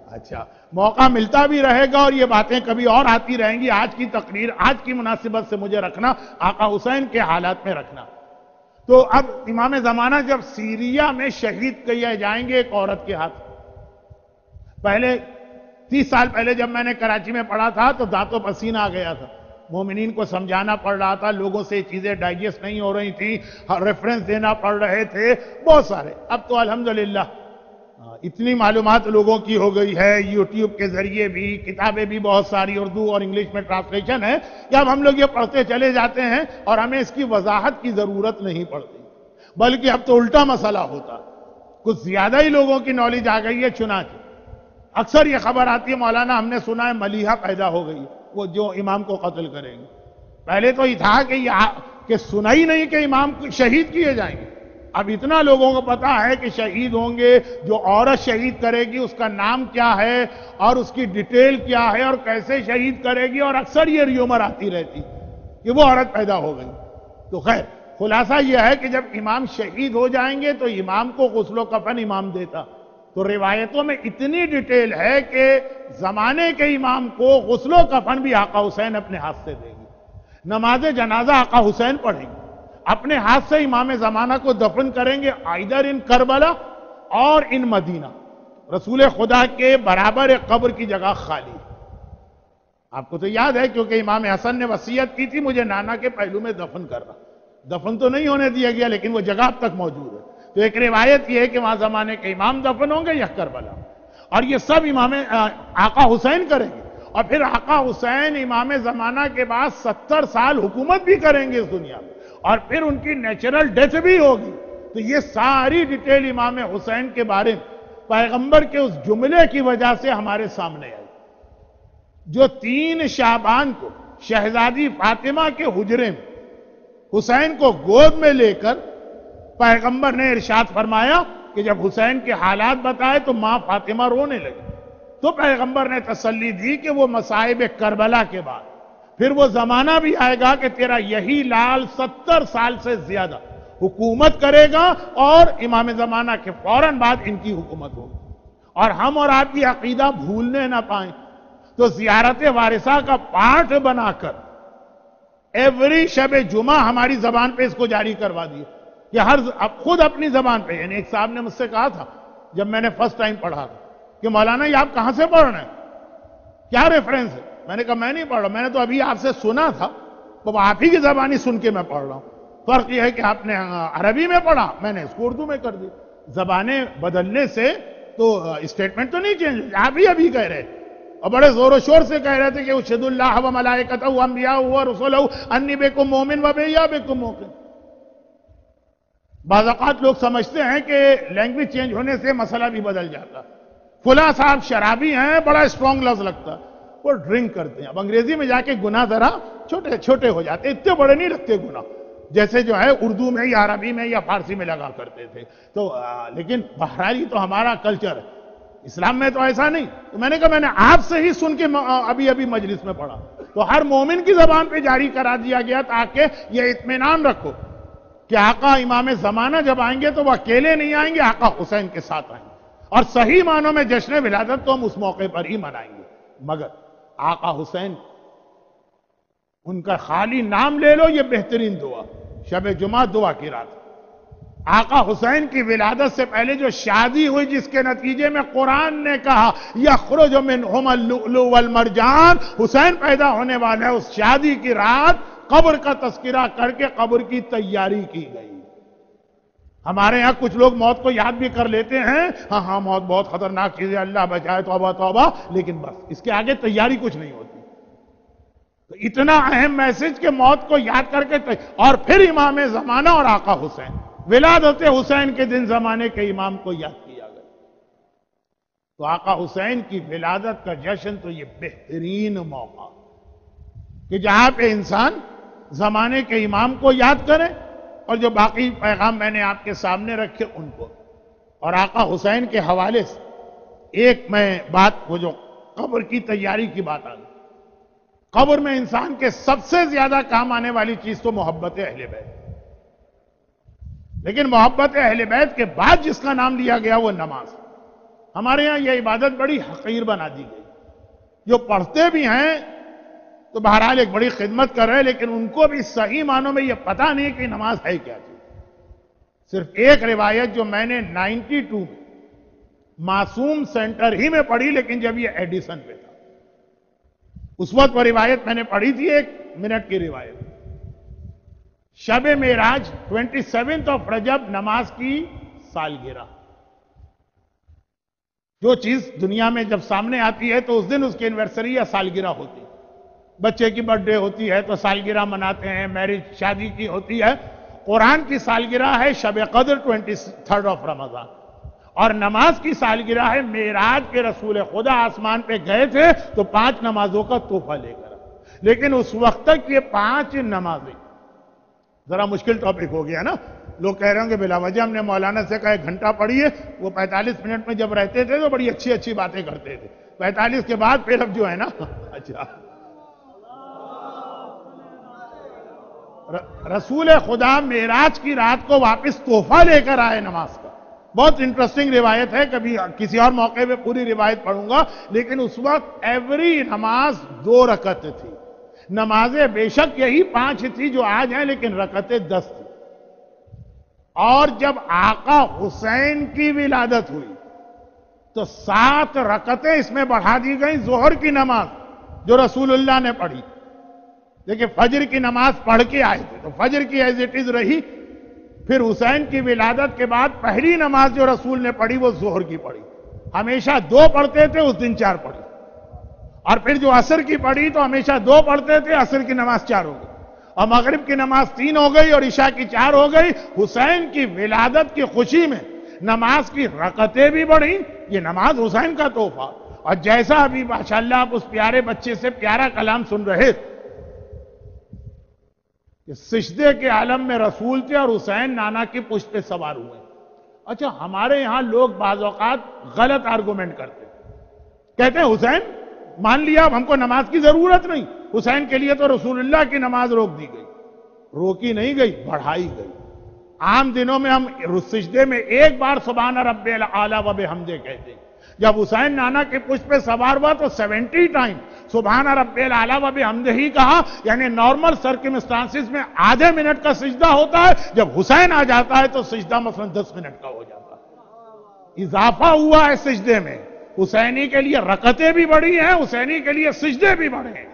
اچھا، موقع ملتا بھی رہے گا، اور یہ باتیں کبھی اور آتی رہیں گی. آج کی تقریر آج کی مناسبت سے مجھے رکھنا، آقا حسین کے حالات میں رکھنا. تو اب امام زمانہ جب سیریا میں شہید کیے جائیں گے ایک عورت کے ہاتھ، پہلے 30 سال پہلے جب میں نے کراچی میں پڑھا تھا تو دانتوں پسینہ آ گیا تھا مومنین کو سمجھانا پڑ رہا تھا، لوگوں سے چیزیں ڈائجسٹ نہیں ہو رہی تھیں، ریفرنس دینا پڑ رہے تھے، بہت سارے. اب تو الحمدللہ اتنی معلومات لوگوں کی ہو گئی ہے، یوٹیوب کے ذریعے بھی، کتابیں بھی بہت ساری اردو اور انگلش میں ٹرانسلیشن ہے کہ اب ہم لوگ یہ پڑھتے چلے جاتے ہیں اور ہمیں اس کی وضاحت کی ضرورت نہیں پڑتی، بلکہ اب تو الٹا مسئلہ ہوتا، کچھ زیادہ ہی لوگوں کی نالج آ گئی ہے. چنانچہ اکثر یہ خبر آتی ہے مولانا ہم نے سنا ہے ملیحہ پیدا ہو گئی، وہ جو امام کو قتل کریں گے. پہلے تو یہ تھا کہ سنا ہی نہیں کہ امام شہید کیے جائیں گے. اب اتنا لوگوں کو پتا ہے کہ شہید ہوں گے، جو عورت شہید کرے گی اس کا نام کیا ہے اور اس کی ڈیٹیل کیا ہے اور کیسے شہید کرے گی، اور اکثر یہ ریومر آتی رہتی کہ وہ عورت پیدا ہو گئی. تو خیر خلاصہ یہ ہے کہ جب امام شہید ہو جائیں گے تو امام کو غسل و کفن امام دیتا. تو روایتوں میں اتنی ڈیٹیل ہے کہ زمانے کے امام کو غسل و کفن بھی آقا حسین اپنے ہاتھ سے دیں گے، نماز جنازہ آقا حسین پڑھیں گے، اپنے ہاتھ سے امام زمانہ کو دفن کریں گے، آئدر ان کربلا اور ان مدینہ. رسول خدا کے برابر قبر کی جگہ خالی. آپ کو تو یاد ہے کیونکہ امام حسن نے وصیت کی تھی مجھے نانا کے پہلو میں دفن کرنا. دفن تو نہیں ہونے دیا گیا لیکن وہ جگہ اب تک موجود ہے. تو ایک روایت یہ ہے کہ وہاں زمانے کے امام دفن ہوں گے یا کربلا، اور یہ سب امام آقا حسین کریں گے. اور پھر آقا حسین امام زمانہ کے بعد 70 سال حکومت بھی کریں گے اس دنیا میں، اور پھر ان کی نیچرل ڈیتھ بھی ہوگی. تو یہ ساری ڈیٹیل امام حسین کے بارے میں پیغمبر کے اس جملے کی وجہ سے ہمارے سامنے آئی، جو 3 شعبان کو شہزادی فاطمہ کے حجرے میں حسین کو گود میں لے کر پیغمبر نے ارشاد فرمایا کہ جب حسین کے حالات بتائے تو ماں فاطمہ رونے لگی. تو پیغمبر نے تسلی دی کہ وہ مصائب کربلا کے بعد پھر وہ زمانہ بھی آئے گا کہ تیرا یہی لال 70 سال سے زیادہ حکومت کرے گا، اور امام زمانہ کے فوراً بعد ان کی حکومت ہوگی، اور ہم اور آپ کی عقیدہ بھولنے نہ پائیں. تو زیارت وارثہ کا پارٹ بنا کر ایوری شب جمعہ ہماری زبان پہ اس کو جاری کروا دیے کہ اب خود اپنی زبان پہ. یعنی ایک صاحب نے مجھ سے کہا تھا جب میں نے فرسٹ ٹائم پڑھا تھا کہ مولانا یہ آپ کہاں سے پڑھ رہے ہیں، کیا ریفرنس ہے؟ میں نے کہا میں نہیں پڑھ رہا، میں نے تو ابھی آپ سے سنا تھا، تو آپ ہی کی زبانی سن کے میں پڑھ رہا ہوں. فرق یہ ہے کہ آپ نے عربی میں پڑھا، میں نے اس کو اردو میں کر دی. زبانیں بدلنے سے تو اسٹیٹمنٹ تو نہیں چینج، آپ ہی ابھی کہہ رہے اور بڑے زور و شور سے کہہ رہے تھے کہ اشہد اللہ و ملائکتہ و انبیاء و رسولہ انی بکم مومن و بیا بکم موقن. بعض اوقات لوگ سمجھتے ہیں کہ لینگویج چینج ہونے سے مسئلہ بھی بدل جاتا. فلاں صاحب شرابی ہیں، بڑا اسٹرانگ لفظ لگتا، وہ ڈرنک کرتے ہیں. اب انگریزی میں جا کے گناہ ذرا چھوٹے چھوٹے ہو جاتے، اتنے بڑے نہیں لگتے گناہ جیسے جو ہے اردو میں یا عربی میں یا فارسی میں لگا کرتے تھے. تو لیکن بہرحال تو ہمارا کلچر ہے، اسلام میں تو ایسا نہیں. تو میں نے کہا میں نے آپ سے ہی سن کے ابھی مجلس میں پڑھا، تو ہر مومن کی زبان پہ جاری کرا دیا گیا تاکہ یہ اطمینان رکھو کہ آقا امام زمانہ جب آئیں گے تو وہ اکیلے نہیں آئیں گے، آقا حسین کے ساتھ آئیں گے، اور صحیح معنوں میں جشن ولادت تو ہم اس موقع پر ہی منائیں گے. مگر آقا حسین ان کا خالی نام لے لو، یہ بہترین دعا شب جمعہ دعا کی رات. آقا حسین کی ولادت سے پہلے جو شادی ہوئی جس کے نتیجے میں قرآن نے کہا یخرج منہما اللؤلؤ والمرجان، حسین پیدا ہونے والے ہیں، اس شادی کی رات قبر کا تذکرہ کر کے قبر کی تیاری کی گئی. ہمارے ہاں کچھ لوگ موت کو یاد بھی کر لیتے ہیں، ہاں موت بہت خطرناک چیز ہے، اللہ بچائے، توبہ توبہ، لیکن بس اس کے آگے تیاری کچھ نہیں ہوتی. تو اتنا اہم میسج کہ موت کو یاد کر کے اور پھر امام زمانہ اور آقا حسین، ولادت حسین کے دن زمانے کے امام کو یاد کیا گیا. تو آقا حسین کی ولادت کا جشن تو یہ بہترین موقع کہ جہاں پہ انسان زمانے کے امام کو یاد کرے، اور جو باقی پیغام میں نے آپ کے سامنے رکھے ان کو. اور آقا حسین کے حوالے سے ایک میں بات، وہ جو قبر کی تیاری کی بات آ گئی. قبر میں انسان کے سب سے زیادہ کام آنے والی چیز تو محبت اہل بیت، لیکن محبت اہل بیت کے بعد جس کا نام لیا گیا وہ نماز. ہمارے ہاں یہ عبادت بڑی حقیر بنا دی گئی. جو پڑھتے بھی ہیں تو بہرحال ایک بڑی خدمت کر رہے، لیکن ان کو بھی صحیح معنوں میں یہ پتہ نہیں کہ نماز ہے کیا چیز. صرف ایک روایت جو میں نے 92 میں معصوم سینٹر ہی میں پڑھی، لیکن جب یہ ایڈیسن پہ تھا اس وقت وہ روایت میں نے پڑھی تھی. ایک منٹ کی روایت، شب معراج 27 رجب نماز کی سالگرہ. جو چیز دنیا میں جب سامنے آتی ہے تو اس دن اس کی اینیورسری یا سالگرہ ہوتی ہے. بچے کی برتھ ڈے ہوتی ہے تو سالگرہ مناتے ہیں، میرج شادی کی ہوتی ہے. قرآن کی سالگرہ ہے شب قدر 23 رمضان، اور نماز کی سالگرہ ہے معراج کے رسول خدا آسمان پہ گئے تھے تو 5 نمازوں کا تحفہ لے کر. لیکن اس وقت تک یہ 5 نمازیں ذرا مشکل ٹاپک ہو گیا نا. لوگ کہہ رہے ہوں کہ بلا وجہ ہم نے مولانا سے کہا 1 گھنٹہ پڑھیے، وہ 45 منٹ میں جب رہتے تھے تو بڑی اچھی اچھی باتیں کرتے تھے، 45 کے بعد پھر اب جو ہے نا اچھا. رسول خدا معراج کی رات کو واپس تحفہ لے کر آئے نماز کا. بہت انٹرسٹنگ روایت ہے، کبھی کسی اور موقع پہ پوری روایت پڑھوں گا. لیکن اس وقت ایوری نماز 2 رکعت تھی. نمازیں بے شک یہی 5 تھی جو آج ہیں، لیکن رکعتیں 10 تھی. اور جب آقا حسین کی ولادت ہوئی تو 7 رکعتیں اس میں بڑھا دی گئیں. ظہر کی نماز جو رسول اللہ نے پڑھی، دیکھیں فجر کی نماز پڑھ کے آئے تھے تو فجر کی ایز اٹ از رہی. پھر حسین کی ولادت کے بعد پہلی نماز جو رسول نے پڑھی وہ ظہر کی پڑھی. ہمیشہ 2 پڑھتے تھے، اس دن 4 پڑھی. اور پھر جو عصر کی پڑھی تو ہمیشہ 2 پڑھتے تھے، عصر کی نماز 4 ہو گئی. اور مغرب کی نماز 3 ہو گئی اور عشاء کی 4 ہو گئی. حسین کی ولادت کی خوشی میں نماز کی رکعتیں بھی بڑھیں. یہ نماز حسین کا تحفہ. اور جیسا ابھی ماشاءاللہ آپ اس پیارے بچے سے پیارا کلام سن رہے تھے کہ سجدے کے عالم میں رسول تھے اور حسین نانا کی پشت پہ سوار ہوئے. اچھا ہمارے یہاں لوگ بعض اوقات غلط آرگومنٹ کرتے کہتے ہیں حسین مان لیا اب ہم کو نماز کی ضرورت نہیں، حسین کے لیے تو رسول اللہ کی نماز روک دی گئی. روکی نہیں گئی، بڑھائی گئی. عام دنوں میں ہم سجدے میں 1 بار سبحان رب الاعلی و بحمدہ کہتے ہیں. جب حسین نانا کے پشت پہ سوار ہوا تو 70 ٹائم سبحان رب الاعلی و بحمدہ ہی کہا. یعنی نارمل سرکمسٹانسز میں آدھے منٹ کا سجدہ ہوتا ہے، جب حسین آ جاتا ہے تو سجدہ مثلا 10 منٹ کا ہو جاتا ہے. اضافہ ہوا ہے سجدے میں. حسینی کے لیے رکعتیں بھی بڑھی ہیں، حسینی کے لیے سجدے بھی بڑھے ہیں.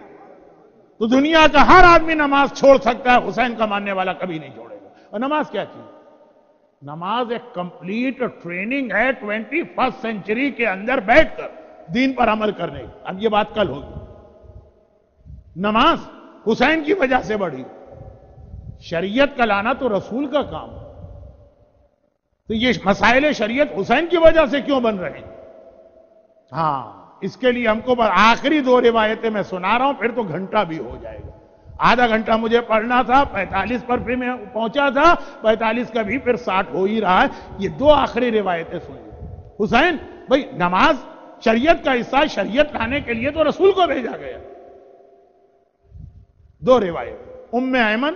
تو دنیا کا ہر آدمی نماز چھوڑ سکتا ہے، حسین کا ماننے والا کبھی نہیں چھوڑے گا. اور نماز کیا چیز؟ نماز ایک کمپلیٹ ٹریننگ ہے 21 سینچری کے اندر بیٹھ کر دین پر عمل کرنے کی. اب یہ بات کل ہوگی. نماز حسین کی وجہ سے بڑھی. شریعت کا لانا تو رسول کا کام ہے. تو یہ مسائل شریعت حسین کی وجہ سے کیوں بن رہے ہیں؟ ہاں اس کے لیے ہم کو آخری 2 روایتیں میں سنا رہا ہوں، پھر تو گھنٹہ بھی ہو جائے گا. آدھا گھنٹہ مجھے پڑھنا تھا، 45 پر پھر میں پہنچا تھا، 45 کا بھی پھر 60 ہو ہی رہا ہے. یہ 2 آخری روایتیں سنیے. حسین بھئی نماز شریعت کا حصہ، شریعت لانے کے لیے تو رسول کو بھیجا گیا. 2 روایت. ایمن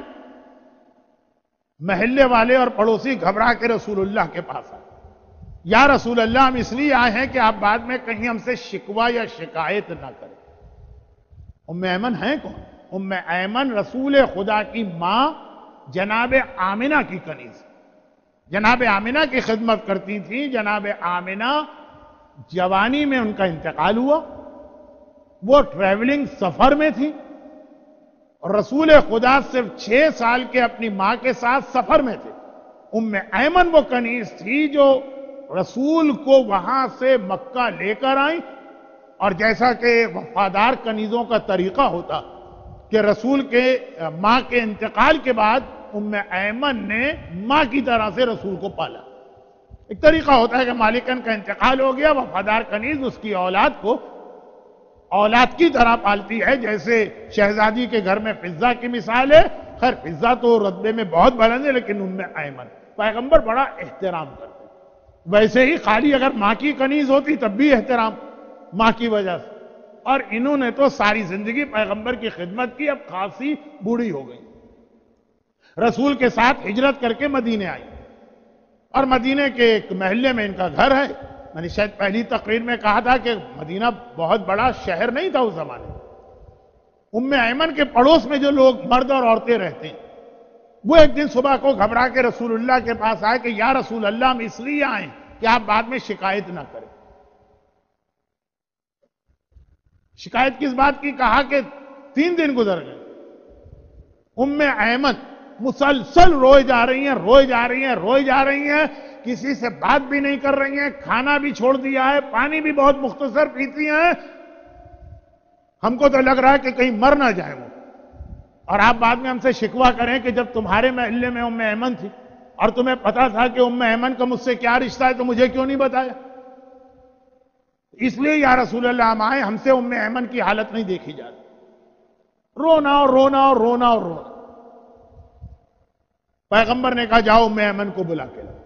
محلے والے اور پڑوسی گھبرا کے رسول اللہ کے پاس آئے. یا رسول اللہ ہم اس لیے آئے ہیں کہ آپ بعد میں کہیں ہم سے شکوہ یا شکایت نہ کریں. ایمن ہیں کون؟ ایمن رسول خدا کی ماں جناب آمنہ کی کنیز. جناب آمنہ کی خدمت کرتی تھی. جناب آمنہ جوانی میں ان کا انتقال ہوا. وہ ٹریولنگ سفر میں تھی اور رسول خدا صرف 6 سال کے اپنی ماں کے ساتھ سفر میں تھے. ایمن وہ کنیز تھی جو رسول کو وہاں سے مکہ لے کر آئیں. اور جیسا کہ وفادار کنیزوں کا طریقہ ہوتا کہ رسول کے ماں کے انتقال کے بعد ایمن نے ماں کی طرح سے رسول کو پالا. ایک طریقہ ہوتا ہے کہ مالکن کا انتقال ہو گیا، وفادار کنیز اس کی اولاد کو اولاد کی طرح پالتی ہے. جیسے شہزادی کے گھر میں فضہ کی مثال ہے. خیر فضہ تو رتبے میں بہت بلند ہے، لیکن ایمن پیغمبر بڑا احترام کرتے. ویسے ہی خالی اگر ماں کی کنیز ہوتی تب بھی احترام ماں کی وجہ سے. اور انہوں نے تو ساری زندگی پیغمبر کی خدمت کی. اب خاصی بوڑھی ہو گئی. رسول کے ساتھ ہجرت کر کے مدینے آئی اور مدینے کے ایک محلے میں ان کا گھر ہے. میں نے شاید پہلی تقریر میں کہا تھا کہ مدینہ بہت بڑا شہر نہیں تھا اس زمانے میں. ایمن کے پڑوس میں جو لوگ مرد اور عورتیں رہتے ہیں وہ ایک دن صبح کو گھبرا کے رسول اللہ کے پاس آئے کہ یا رسول اللہ ہم اس لیے آئیں کہ آپ بعد میں شکایت نہ کریں. شکایت کس بات کی؟ کہا کہ 3 دن گزر گئے ام ایمن مسلسل روئے جا رہی ہیں، روئے جا رہی ہیں، روئے جا رہی ہیں، کسی سے بات بھی نہیں کر رہی ہیں، کھانا بھی چھوڑ دیا ہے، پانی بھی بہت مختصر پیتی ہیں۔ ہم کو تو لگ رہا ہے کہ کہیں مر نہ جائیں وہ، اور آپ بعد میں ہم سے شکوہ کریں کہ جب تمہارے محلے میں ام ایمن تھی اور تمہیں پتا تھا کہ ام ایمن کا مجھ سے کیا رشتہ ہے تو مجھے کیوں نہیں بتایا؟ اس لیے یا رسول اللہ ہم آئے، ہم سے ام ایمن کی حالت نہیں دیکھی جاتی، رونا اور رونا اور رونا اور رونا۔ پیغمبر نے کہا جاؤ ام ایمن کو بلا کے لاؤ۔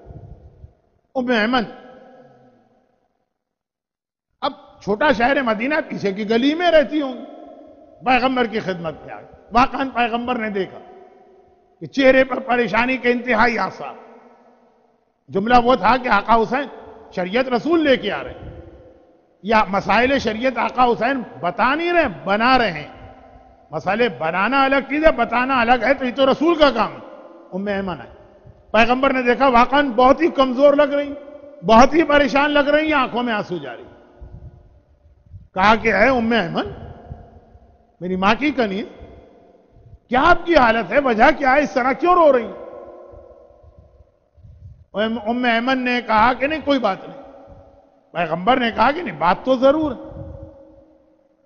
ام ایمن اب چھوٹا شہر مدینہ، پیچھے کی گلی میں رہتی ہوں، پیغمبر کی خدمت میں آئی۔ واقعاً پیغمبر نے دیکھا کہ چہرے پر پریشانی کے انتہائی آثار۔ جملہ وہ تھا کہ آقا حسین شریعت رسول لے کے آ رہے ہیں، یا مسائل شریعت آقا حسین بتا نہیں رہے، بنا رہے ہیں۔ مسئلے بنانا الگ چیز ہے، بتانا الگ ہے، تو یہ تو رسول کا کام ہے۔ ام ایمن ہے، پیغمبر نے دیکھا واقعاً بہت ہی کمزور لگ رہی، بہت ہی پریشان لگ رہی، آنکھوں میں آنسو جاری۔ کہا کہ اے ام ایمن، میری ماں کی کنیز، کیا آپ کی حالت ہے؟ وجہ کیا ہے؟ اس طرح کیوں رو رہی؟ ام ایمن نے کہا کہ نہیں کوئی بات نہیں۔ پیغمبر نے کہا کہ نہیں بات تو ضرور ہے۔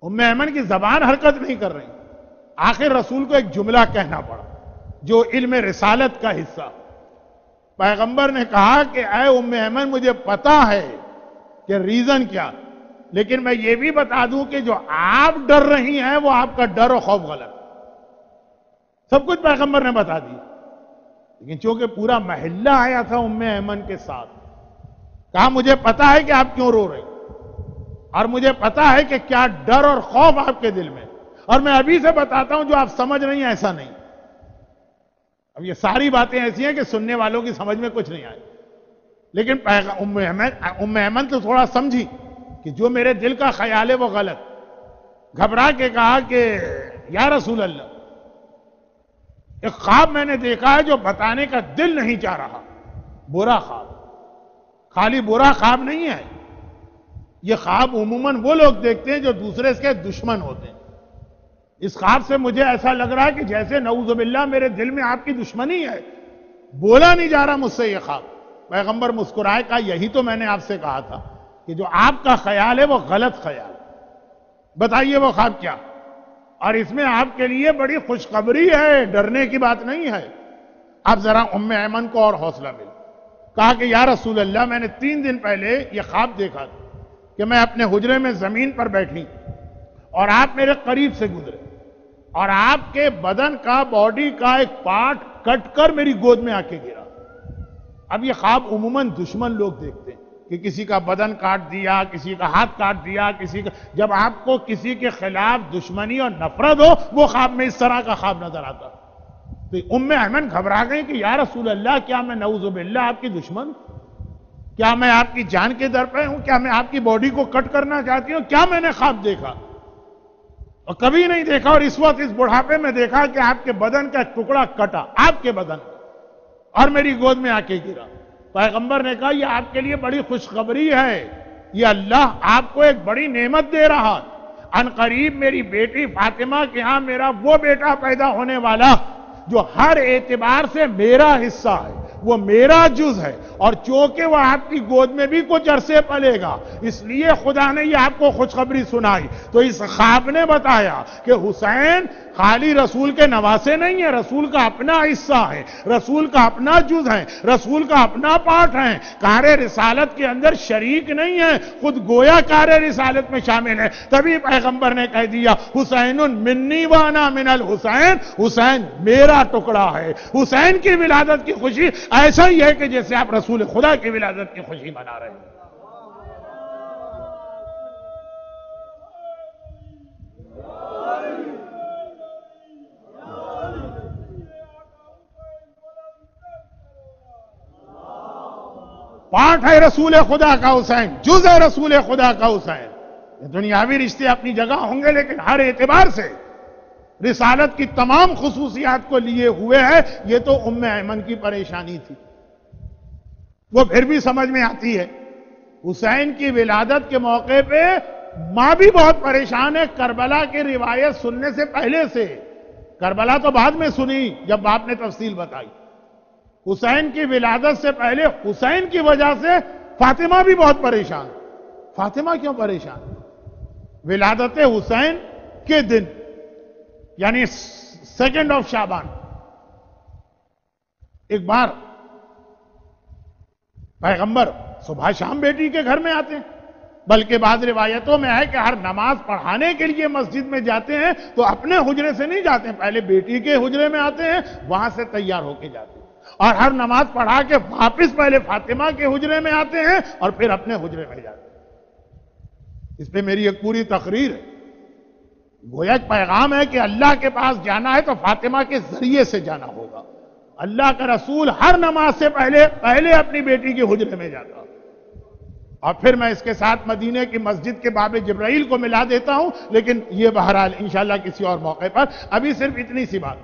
ام ایمن کی زبان حرکت نہیں کر رہی، آخر رسول کو ایک جملہ کہنا پڑا جو علم رسالت کا حصہ۔ پیغمبر نے کہا کہ اے ام ایمن، مجھے پتا ہے کہ ریزن کیا، لیکن میں یہ بھی بتا دوں کہ جو آپ ڈر رہی ہیں وہ آپ کا ڈر و خوف غلط۔ سب کچھ پیغمبر نے بتا دیا، لیکن چونکہ پورا محلہ آیا تھا ام ایمن کے ساتھ، کہا مجھے پتا ہے کہ آپ کیوں رو رہے، اور مجھے پتا ہے کہ کیا ڈر اور خوف آپ کے دل میں، اور میں ابھی سے بتاتا ہوں جو آپ سمجھ رہی ہیں ایسا نہیں۔ اب یہ ساری باتیں ایسی ہیں کہ سننے والوں کی سمجھ میں کچھ نہیں آئی، لیکن ام ایمن تو تھوڑا سمجھی کہ جو میرے دل کا خیال ہے وہ غلط۔ گھبرا کے کہا کہ یا رسول اللہ، ایک خواب میں نے دیکھا ہے جو بتانے کا دل نہیں چاہ رہا، برا خواب۔ خالی برا خواب نہیں ہے، یہ خواب عموماً وہ لوگ دیکھتے ہیں جو دوسرے کے دشمن ہوتے ہیں۔ اس خواب سے مجھے ایسا لگ رہا ہے کہ جیسے نعوذ باللہ میرے دل میں آپ کی دشمنی ہے، بولا نہیں جا رہا مجھ سے یہ خواب۔ پیغمبر مسکرائے، کہا یہی تو میں نے آپ سے کہا تھا کہ جو آپ کا خیال ہے وہ غلط خیال۔ بتائیے وہ خواب کیا؟ اور اس میں آپ کے لیے بڑی خوشخبری ہے، ڈرنے کی بات نہیں ہے۔ اب ذرا ام ایمن کو اور حوصلہ ملا، کہا کہ یا رسول اللہ، میں نے 3 دن پہلے یہ خواب دیکھا تھا کہ میں اپنے حجرے میں زمین پر بیٹھی اور آپ میرے قریب سے گزرے اور آپ کے بدن کا، باڈی کا ایک پارٹ کٹ کر میری گود میں آ کے گرا۔ اب یہ خواب عموماً دشمن لوگ دیکھتے ہیں کہ کسی کا بدن کاٹ دیا، کسی کا ہاتھ کاٹ دیا، کسی کا، جب آپ کو کسی کے خلاف دشمنی اور نفرت ہو وہ خواب میں اس طرح کا خواب نظر آتا۔ تو ام ایمن گھبرا گئی کہ یا رسول اللہ، کیا میں نعوذ باللہ آپ کی دشمن؟ کیا میں آپ کی جان کے در پہ ہوں؟ کیا میں آپ کی باڈی کو کٹ کرنا چاہتی ہوں؟ کیا میں نے خواب دیکھا؟ اور کبھی نہیں دیکھا، اور اس وقت اس بڑھاپے میں دیکھا کہ آپ کے بدن کا ایک ٹکڑا کٹا، آپ کے بدن، اور میری گود میں آ کے گرا۔ پیغمبر نے کہا یہ آپ کے لیے بڑی خوشخبری ہے، یہ اللہ آپ کو ایک بڑی نعمت دے رہا۔ ان قریب میری بیٹی فاطمہ کے ہاں میرا وہ بیٹا پیدا ہونے والا جو ہر اعتبار سے میرا حصہ ہے، وہ میرا جز ہے، اور چونکہ وہ آپ کی گود میں بھی کچھ عرصے پلے گا، اس لیے خدا نے یہ آپ کو خوشخبری سنائی۔ تو اس خواب نے بتایا کہ حسین خالی رسول کے نواسے نہیں ہے، رسول کا اپنا حصہ ہے، رسول کا اپنا جز ہے، رسول کا اپنا پارٹ ہے، کار رسالت کے اندر شریک نہیں ہے، خود گویا کار رسالت میں شامل ہے۔ تبھی پیغمبر نے کہہ دیا حسین منی وانا من الحسین، حسین میرا ٹکڑا ہے۔ حسین کی ولادت کی خوشی ایسا ہی ہے کہ جیسے آپ رسول خدا کی ولادت کی خوشی منا رہے ہیں۔ پارٹ ہے رسول خدا کا حسین، جز ہے رسول خدا کا حسین۔ یہ دنیاوی رشتے اپنی جگہ ہوں گے، لیکن ہر اعتبار سے رسالت کی تمام خصوصیات کو لیے ہوئے ہے۔ یہ تو ام ایمن کی پریشانی تھی، وہ پھر بھی سمجھ میں آتی ہے۔ حسین کی ولادت کے موقع پہ ماں بھی بہت پریشان ہے، کربلا کی روایت سننے سے پہلے سے کربلا تو بعد میں سنی جب باپ نے تفصیل بتائی. حسین کی ولادت سے پہلے حسین کی وجہ سے فاطمہ بھی بہت پریشان. فاطمہ کیوں پریشان؟ ولادت حسین کے دن یعنی 2 شعبان ایک بار پیغمبر صبح شام بیٹی کے گھر میں آتے ہیں، بلکہ بعض روایتوں میں ہے کہ ہر نماز پڑھانے کے لیے مسجد میں جاتے ہیں تو اپنے حجرے سے نہیں جاتے ہیں، پہلے بیٹی کے حجرے میں آتے ہیں، وہاں سے تیار ہو کے جاتے ہیں، اور ہر نماز پڑھا کے واپس پہلے فاطمہ کے حجرے میں آتے ہیں اور پھر اپنے حجرے میں جاتے ہیں. اس پہ میری ایک پوری تقریر ہے. گویا ایک پیغام ہے کہ اللہ کے پاس جانا ہے تو فاطمہ کے ذریعے سے جانا ہوگا. اللہ کا رسول ہر نماز سے پہلے اپنی بیٹی کے حجرے میں جاتا. اور پھر میں اس کے ساتھ مدینے کی مسجد کے باب جبرائیل کو ملا دیتا ہوں، لیکن یہ بہرحال انشاءاللہ کسی اور موقع پر. ابھی صرف اتنی سی بات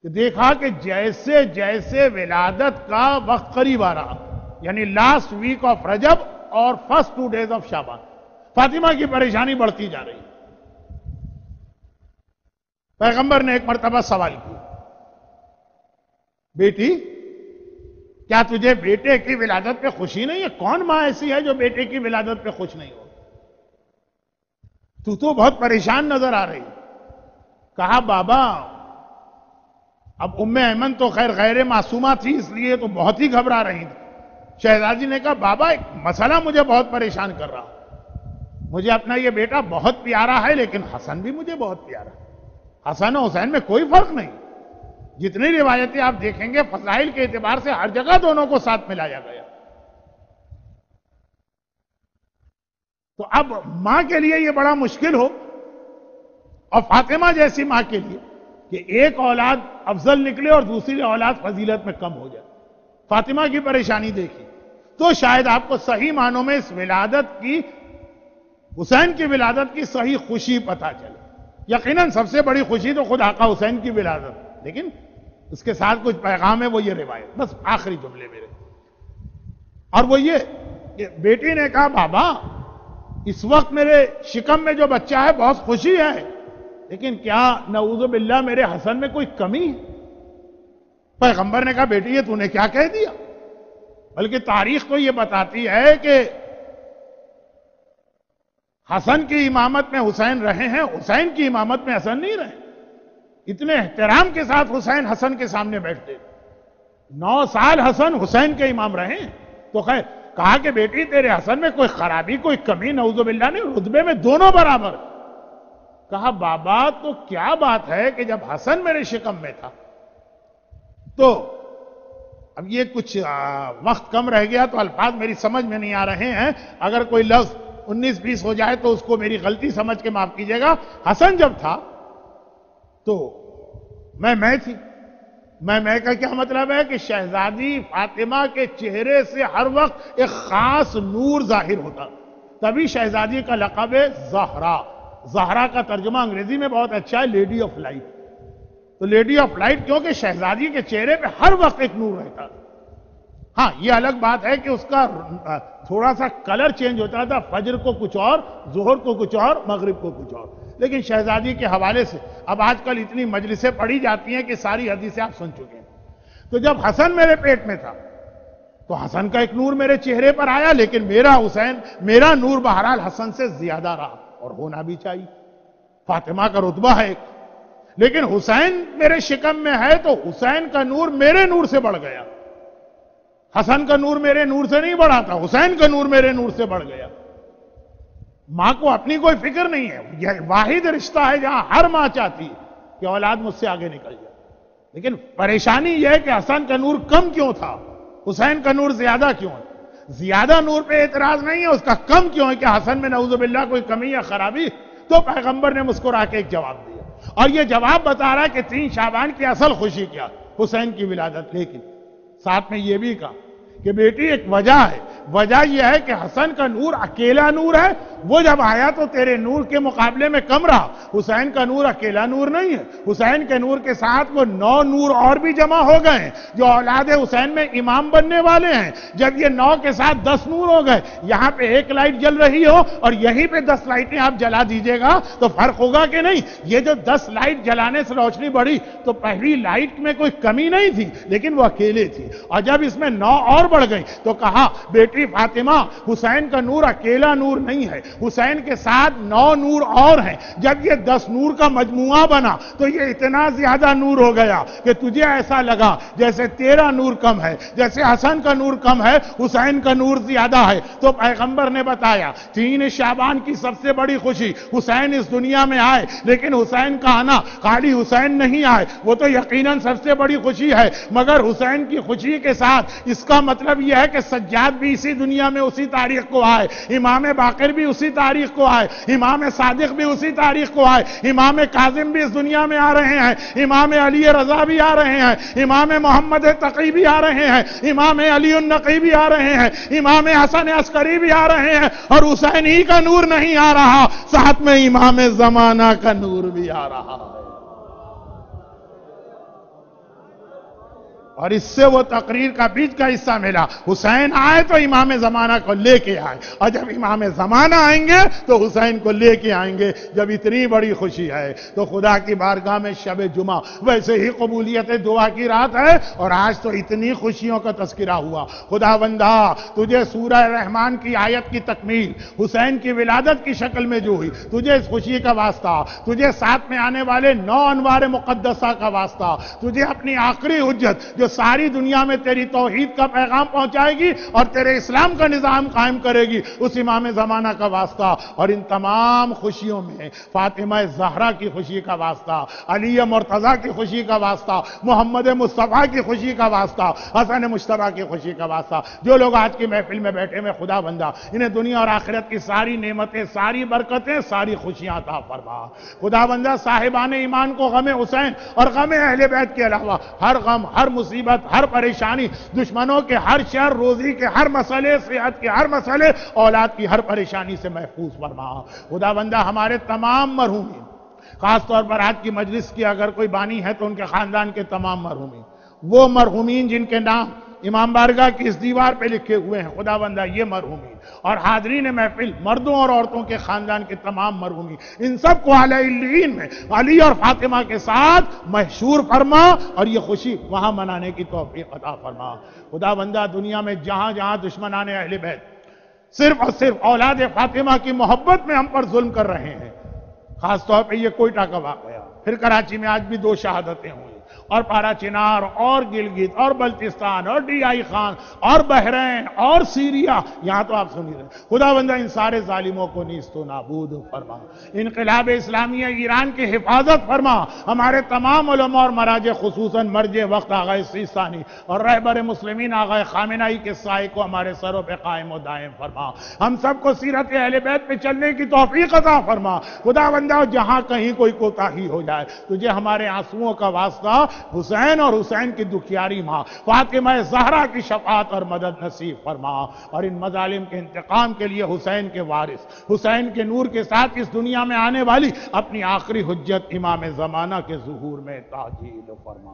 کہ دیکھا کہ جیسے جیسے ولادت کا وقت قریب آ رہا، یعنی لاسٹ ویک آف رجب اور فرسٹ 2 days آف شعبان، فاطمہ کی پریشانی بڑھتی جا رہی. پیغمبر نے ایک مرتبہ سوال کیا، بیٹی کیا تجھے بیٹے کی ولادت پہ خوشی نہیں ہے؟ کون ماں ایسی ہے جو بیٹے کی ولادت پہ خوش نہیں ہو؟ تو بہت پریشان نظر آ رہی. کہا بابا اب ام ایمن تو خیر غیر معصومہ تھی، اس لیے تو بہت ہی گھبرا رہی تھی. شہزادی نے کہا بابا ایک مسئلہ مجھے بہت پریشان کر رہا، مجھے اپنا یہ بیٹا بہت پیارا ہے لیکن حسن بھی مجھے بہت پیارا ہے. حسن و حسین میں کوئی فرق نہیں. جتنی روایتیں آپ دیکھیں گے فضائل کے اعتبار سے ہر جگہ دونوں کو ساتھ ملایا گیا. تو اب ماں کے لیے یہ بڑا مشکل ہو، اور فاطمہ جیسی ماں کے لیے کہ ایک اولاد افضل نکلے اور دوسری اولاد فضیلت میں کم ہو جائے. فاطمہ کی پریشانی دیکھی تو شاید آپ کو صحیح معنوں میں اس ولادت کی، حسین کی ولادت کی صحیح خوشی پتہ چلے. یقیناً سب سے بڑی خوشی تو خود آقا حسین کی ولادت، لیکن اس کے ساتھ کچھ پیغام ہے، وہ یہ روایت. بس آخری جملے میرے، اور وہ یہ کہ بیٹی نے کہا بابا اس وقت میرے شکم میں جو بچہ ہے بہت خوشی ہے، لیکن کیا نعوذ باللہ میرے حسن میں کوئی کمی ہے؟ پیغمبر نے کہا بیٹی یہ تو نے کیا کہہ دیا؟ بلکہ تاریخ تو یہ بتاتی ہے کہ حسن کی امامت میں حسین رہے ہیں، حسین کی امامت میں حسن نہیں رہے. اتنے احترام کے ساتھ حسین حسن کے سامنے بیٹھتے. 9 سال حسن حسین کے امام رہے ہیں. تو خیر کہا کہ بیٹی تیرے حسن میں کوئی خرابی کوئی کمی نعوذ باللہ نہیں، رتبے میں دونوں برابر. کہا بابا تو کیا بات ہے کہ جب حسن میرے شکم میں تھا تو اب یہ کچھ وقت کم رہ گیا تو الفاظ میری سمجھ میں نہیں آ رہے ہیں، اگر کوئی لفظ 19-20 ہو جائے تو اس کو میری غلطی سمجھ کے معاف کیجیے گا. حسن جب تھا تو میں تھی. میں کا کیا مطلب ہے کہ شہزادی فاطمہ کے چہرے سے ہر وقت ایک خاص نور ظاہر ہوتا، تبھی شہزادی کا لقب ہے زہرا. زہرا کا ترجمہ انگریزی میں بہت اچھا ہے، لیڈی آف لائٹ. تو لیڈی آف لائٹ کیونکہ شہزادی کے چہرے پہ ہر وقت ایک نور رہتا. ہاں یہ الگ بات ہے کہ اس کا تھوڑا سا کلر چینج ہوتا تھا، فجر کو کچھ اور، ظہر کو کچھ اور، مغرب کو کچھ اور. لیکن شہزادی کے حوالے سے اب آج کل اتنی مجلسیں پڑھی جاتی ہیں کہ ساری حدیثیں آپ سن چکے ہیں. تو جب حسن میرے پیٹ میں تھا تو حسن کا ایک نور میرے چہرے پر آیا، لیکن میرا نور بہرحال حسن سے زیادہ رہا، اور ہونا بھی چاہیے. فاطمہ کا رتبہ ہے ایک، لیکن حسین میرے شکم میں ہے تو حسین کا نور میرے نور سے بڑھ گیا. حسن کا نور میرے نور سے نہیں بڑھا تھا، حسین کا نور میرے نور سے بڑھ گیا. ماں کو اپنی کوئی فکر نہیں ہے. یہ واحد رشتہ ہے جہاں ہر ماں چاہتی ہے کہ اولاد مجھ سے آگے نکل جائے. لیکن پریشانی یہ ہے کہ حسن کا نور کم کیوں تھا، حسین کا نور زیادہ کیوں ہے. زیادہ نور پہ اعتراض نہیں ہے، اس کا کم کیوں ہے کہ حسن میں نعوذ باللہ کوئی کمی یا خرابی. تو پیغمبر نے مسکرا کے ایک جواب دیا، اور یہ جواب بتا رہا ہے کہ 3 شعبان کی اصل خوشی کیا، حسین کی ولادت. لیکن ساتھ میں یہ بھی کہا کہ بیٹی ایک وجہ ہے، وجہ یہ ہے کہ حسن کا نور اکیلا نور ہے، وہ جب آیا تو تیرے نور کے مقابلے میں کم رہا۔ حسین کا نور اکیلا نور نہیں ہے، حسین کے نور کے ساتھ وہ 9 نور اور بھی جمع ہو گئے ہیں جو اولاد حسین میں امام بننے والے ہیں۔ جب یہ 9 کے ساتھ 10 نور ہو گئے، یہاں پہ ایک لائٹ جل رہی ہو اور یہیں پہ 10 لائٹیں آپ جلا دیجئے گا تو فرق ہوگا کہ نہیں؟ یہ جو 10 لائٹ جلانے سے روشنی بڑھی تو پہلی لائٹ میں کوئی کمی نہیں تھی، لیکن وہ اکیلے تھی، اور جب اس میں 9 اور بڑھ گئی تو کہا بیٹی فاطمہ حسین کا نور اکیلا نور نہیں ہے، حسین کے ساتھ 9 نور اور ہیں۔ جب یہ 10 نور کا مجموعہ بنا تو یہ اتنا زیادہ نور ہو گیا کہ تجھے ایسا لگا جیسے تیرا نور کم ہے، جیسے حسن کا نور کم ہے، حسین کا نور زیادہ ہے۔ تو پیغمبر نے بتایا 3 شعبان کی سب سے بڑی خوشی حسین اس دنیا میں آئے، لیکن حسین کا آنا خالی حسین نہیں آئے، وہ تو یقیناً سب سے بڑی خوشی ہے، مگر حسین کی خوشی کے ساتھ اس کا مطلب یہ ہے کہ سجاد بھی اسی دنیا میں اسی تاریخ کو آئے، امام باقر بھی اسی تاریخ کو آئے، امام صادق بھی اسی تاریخ کو آئے، امام کاظم بھی اس دنیا میں آ رہے ہیں، امام علی رضا بھی آ رہے ہیں، امام محمد تقی بھی آ رہے ہیں، امام علی النقی بھی آ رہے ہیں، امام حسن عسکری بھی آ رہے ہیں، اور حسین ہی کا نور نہیں آ رہا، ساتھ میں امام زمانہ کا نور بھی آ رہا ہے۔ اور اس سے وہ تقریر کا بیچ کا حصہ ملا، حسین آئے تو امام زمانہ کو لے کے آئے، اور جب امام زمانہ آئیں گے تو حسین کو لے کے آئیں گے۔ جب اتنی بڑی خوشی ہے تو خدا کی بارگاہ میں شب جمعہ ویسے ہی قبولیت دعا کی رات ہے، اور آج تو اتنی خوشیوں کا تذکرہ ہوا۔ خدا بندہ تجھے سورہ رحمان کی آیت کی تکمیل حسین کی ولادت کی شکل میں جو ہوئی، تجھے اس خوشی کا واسطہ، تجھے ساتھ میں آنے والے 9 انوار مقدسہ کا واسطہ، تجھے اپنی آخری حجت جو ساری دنیا میں تیری توحید کا پیغام پہنچائے گی اور تیرے اسلام کا نظام قائم کرے گی، اس امام زمانہ کا واسطہ، اور ان تمام خوشیوں میں فاطمہ زہرا کی خوشی کا واسطہ، علی مرتضیٰ کی خوشی کا واسطہ، محمد مصطفیٰ کی خوشی کا واسطہ، حسن مجتبیٰ کی خوشی کا واسطہ۔ جو لوگ آج کی محفل میں بیٹھے میں خدا بندہ انہیں دنیا اور آخرت کی ساری نعمتیں، ساری برکتیں، ساری خوشیاں عطا فرما۔ خدا بندہ صاحبان ایمان کو غم حسین اور غم اہل بیت کے علاوہ ہر غم، ہر مصیبت، ہر پریشانی، دشمنوں کے ہر شر، روزی کے ہر مسئلے، صحت کے ہر مسئلے، اولاد کی ہر پریشانی سے محفوظ فرما۔ خدا بندہ ہمارے تمام مرحومین، خاص طور پر آج کی مجلس کی اگر کوئی بانی ہے تو ان کے خاندان کے تمام مرحومین، وہ مرحومین جن کے نام امام بارگاہ کی اس دیوار پہ لکھے ہوئے ہیں، خدا بندہ یہ مرحومین اور حاضرین محفل مردوں اور عورتوں کے خاندان کے تمام مرحومین، ان سب کو اعلی علیین میں علی اور فاطمہ کے ساتھ محشور فرما، اور یہ خوشی وہاں منانے کی توفیق عطا فرما۔ خدا بندہ دنیا میں جہاں جہاں دشمنان اہل بیت صرف اور صرف اولاد فاطمہ کی محبت میں ہم پر ظلم کر رہے ہیں، خاص طور پہ یہ کوئٹہ کا واقعہ، پھر کراچی میں آج بھی 2 شہادتیں ہوئی، اور پارا چنار اور گلگت اور بلتستان اور ڈی آئی خان اور بحرین اور سیریا، یہاں تو آپ سنی رہے۔ خدا بندہ ان سارے ظالموں کو نیست و نابود فرما، انقلاب اسلامیہ ایران کی حفاظت فرما، ہمارے تمام علماء اور مراجع خصوصاً مرجع وقت آغا سیستانی اور رہبر مسلمین آغا خامنہئی کے سائے کو ہمارے سروں پہ قائم و دائم فرما، ہم سب کو سیرت اہل بیت پہ چلنے کی توفیق عطا فرما۔ خدا بندہ جہاں کہیں کوئی کوتاہی ہو جائے، تجھے ہمارے آنسوؤں کا واسطہ حسین اور حسین کی دکھیاری ماں فاطمہ زہرا کی شفاعت اور مدد نصیب فرما، اور ان مظالم کے انتقام کے لیے حسین کے وارث، حسین کے نور کے ساتھ اس دنیا میں آنے والی اپنی آخری حجت امام زمانہ کے ظہور میں تعجیل فرما۔